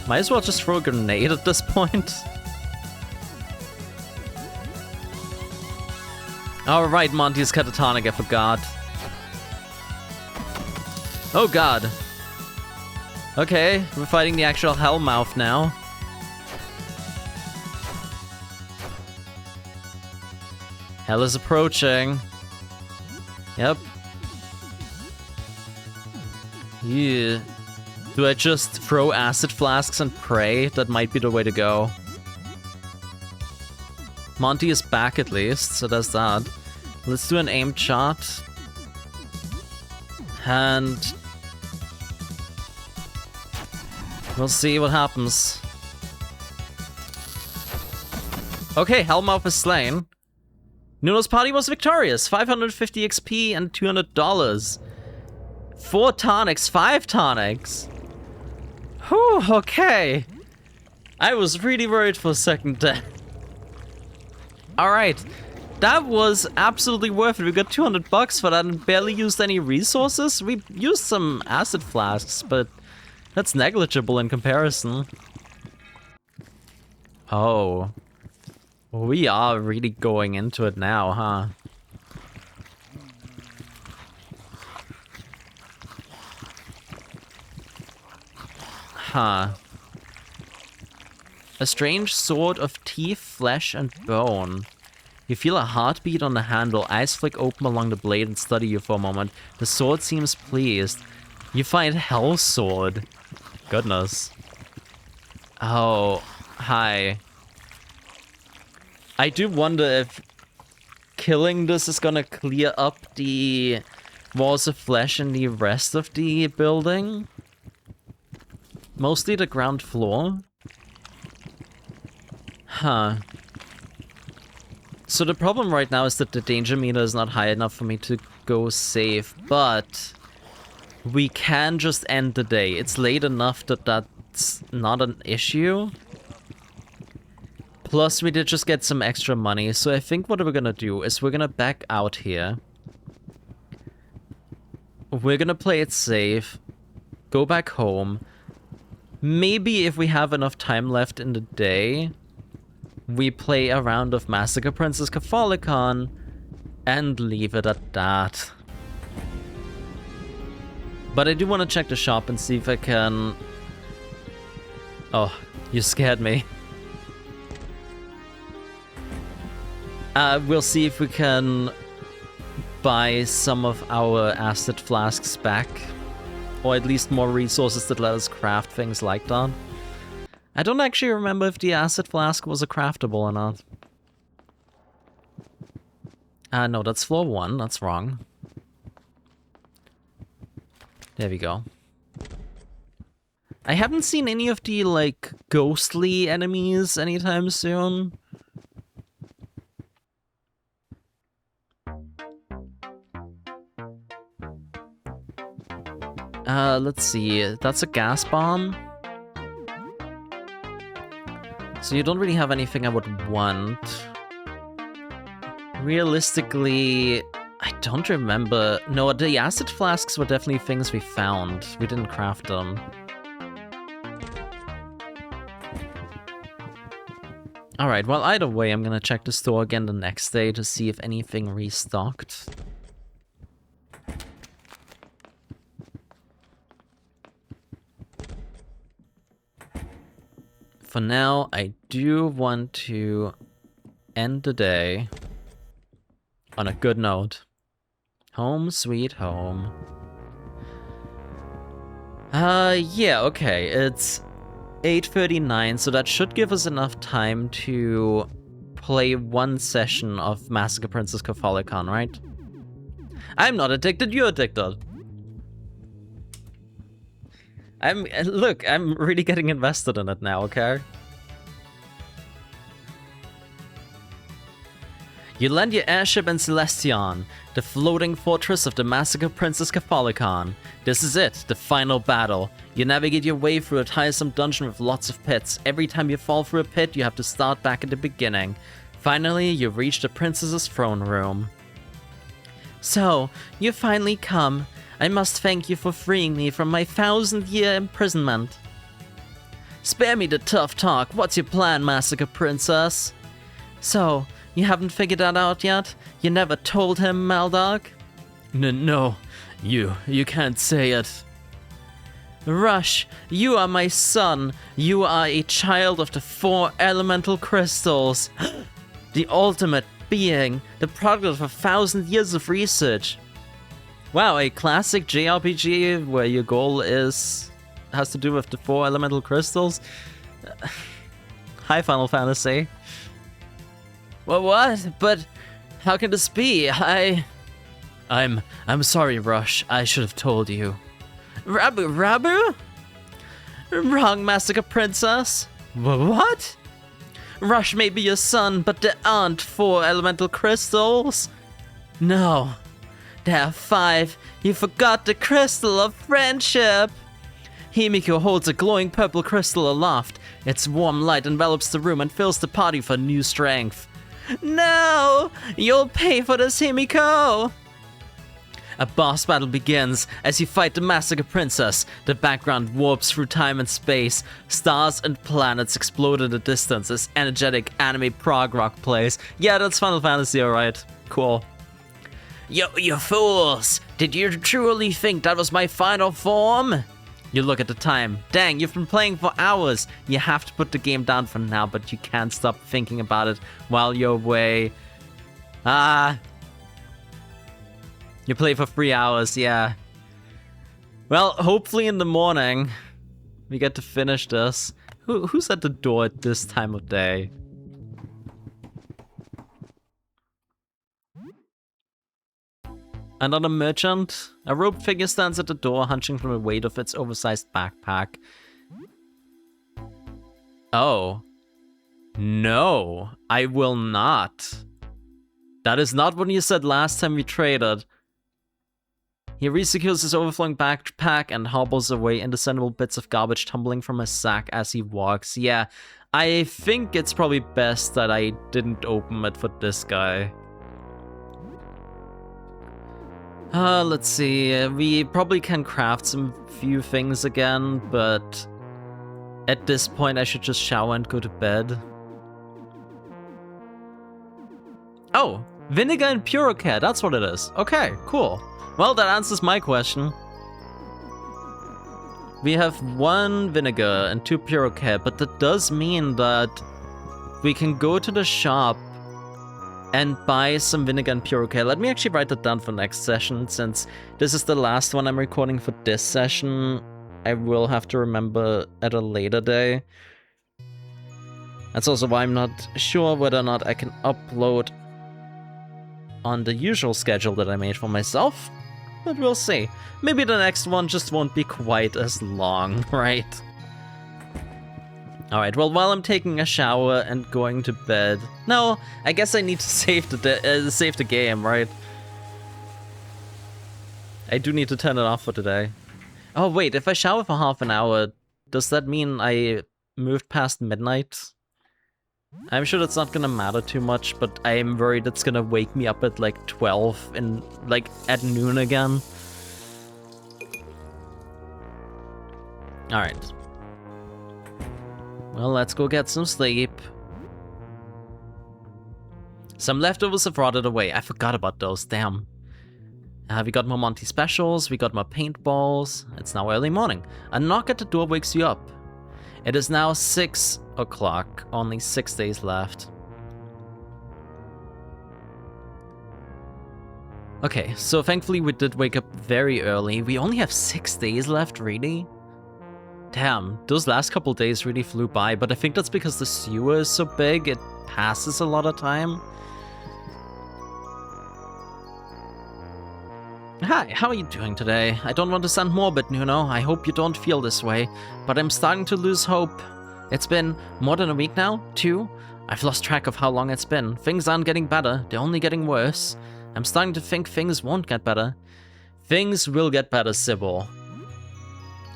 Might as well just throw a grenade at this point. Alright, Monty's catatonic, I forgot. Oh god. Okay, we're fighting the actual Hellmouth now. Hell is approaching. Yep. Yeah. Do I just throw acid flasks and pray? That might be the way to go. Monty is back at least, so there's that. Let's do an aim shot. And... we'll see what happens. Okay, Hellmouth is slain. Nuno's party was victorious. 550 XP and $200. 4 tonics, 5 tonics. Whew, okay. I was really worried for a second there. Alright, that was absolutely worth it. We got 200 bucks for that and barely used any resources. We used some acid flasks, but that's negligible in comparison. Oh. We are really going into it now, huh? Huh. A strange sword of teeth, flesh, and bone. You feel a heartbeat on the handle, eyes flick open along the blade and study you for a moment. The sword seems pleased. You find Hell Sword. Goodness. Oh, hi. I do wonder if killing this is gonna clear up the walls of flesh in the rest of the building. Mostly the ground floor. Huh. So the problem right now is that the danger meter is not high enough for me to go safe, but we can just end the day. It's late enough that that's not an issue. Plus, we did just get some extra money, so I think what we're gonna do is we're gonna back out here. We're gonna play it safe, go back home. Maybe if we have enough time left in the day, we play a round of Massacre Princess Catholicon and leave it at that. But I do want to check the shop and see if I can... Oh, you scared me. We'll see if we can buy some of our acid flasks back. Or at least more resources that let us craft things like that. I don't actually remember if the acid flask was a craftable or not. No, that's floor 1. That's wrong. There we go. I haven't seen any of the, like, ghostly enemies anytime soon. Let's see. That's a gas bomb. So you don't really have anything I would want. Realistically, I don't remember. No, the acid flasks were definitely things we found. We didn't craft them. Alright, well, either way, I'm gonna check the store again the next day to see if anything restocked. For now, I do want to end the day on a good note. Home sweet home. Yeah, okay, it's 8:39, so that should give us enough time to play one session of Massacre Princess Catholicon, right? I'm not addicted, you're addicted. Look, I'm really getting invested in it now, okay? You land your airship in Celestion, the floating fortress of the Massacre Princess Catholicon. This is it, the final battle. You navigate your way through a tiresome dungeon with lots of pits. Every time you fall through a pit, you have to start back at the beginning. Finally, you've reached the princess's throne room. So, you finally come. I must thank you for freeing me from my 1,000-year imprisonment. Spare me the tough talk. What's your plan, Massacre Princess? So, you haven't figured that out yet? You never told him, Maldog? No, you can't say it. Rush, you are my son. You are a child of the 4 elemental crystals. The ultimate being, the product of 1,000 years of research. Wow, a classic JRPG where your goal has to do with the 4 elemental crystals? Hi, Final Fantasy. Well, what? But how can this be? I'm sorry, Rush. I should have told you. Rabu? Wrong, Massacre Princess. What? Rush may be your son, but there aren't 4 elemental crystals. No, there are 5. You forgot the crystal of friendship. Himiko holds a glowing purple crystal aloft. Its warm light envelops the room and fills the party for new strength. No! You'll pay for this, Himiko! A boss battle begins as you fight the Massacre Princess. The background warps through time and space. Stars and planets explode in the distance as energetic anime prog rock plays. Yeah, that's Final Fantasy, alright. Cool. You fools! Did you truly think that was my final form? You look at the time. Dang, you've been playing for hours. You have to put the game down for now, but you can't stop thinking about it while you're away. You play for 3 hours, yeah. Well, hopefully in the morning we get to finish this. Who's at the door at this time of day? Another merchant? A robed figure stands at the door, hunching from the weight of its oversized backpack. Oh. No, I will not. That is not what you said last time we traded. He resecures his overflowing backpack and hobbles away, indiscernible bits of garbage tumbling from his sack as he walks. Yeah, I think it's probably best that I didn't open it for this guy. Let's see, we probably can craft some few things again, but at this point I should just shower and go to bed. Oh, vinegar and Purocare, that's what it is. Okay, cool. Well, that answers my question. We have 1 vinegar and 2 Purocare, but that does mean that we can go to the shop and buy some vinegar and pure okay. Let me actually write that down for next session, since this is the last one I'm recording for this session. I will have to remember at a later day. That's also why I'm not sure whether or not I can upload on the usual schedule that I made for myself, but we'll see. Maybe the next one just won't be quite as long, right? Alright, well, while I'm taking a shower and going to bed... No, I guess I need to save the game, right? I do need to turn it off for today. Oh, wait, if I shower for half an hour, does that mean I moved past midnight? I'm sure that's not gonna matter too much, but I am worried it's gonna wake me up at, like, 12 and, like, at noon again. Alright. Well, let's go get some sleep. Some leftovers have rotted away. I forgot about those, damn. We got more Monty specials, we got more paintballs. It's now early morning. A knock at the door wakes you up. It is now 6 o'clock, only 6 days left. Okay, so thankfully we did wake up very early. We only have 6 days left, really? Damn, those last couple days really flew by, but I think that's because the sewer is so big, it passes a lot of time. Hi, how are you doing today? I don't want to sound morbid, Nuno. I hope you don't feel this way, but I'm starting to lose hope. It's been more than a week now, 2. I've lost track of how long it's been. Things aren't getting better, they're only getting worse. I'm starting to think things won't get better. Things will get better, Sybil.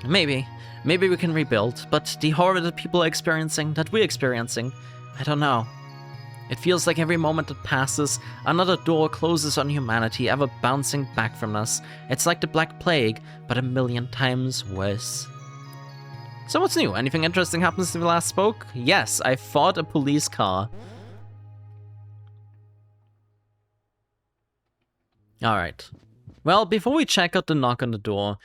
Maybe we can rebuild, but the horror that people are experiencing, that we're experiencing, I don't know. It feels like every moment that passes, another door closes on humanity, ever bouncing back from us. It's like the Black Plague, but a million times worse. So what's new? Anything interesting happened since we last spoke? Yes, I fought a police car. Alright. Well, before we check out the knock on the door,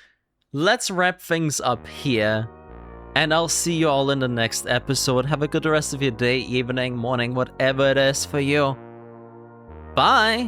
let's wrap things up here, and I'll see you all in the next episode. Have a good rest of your day, evening, morning, whatever it is for you. Bye!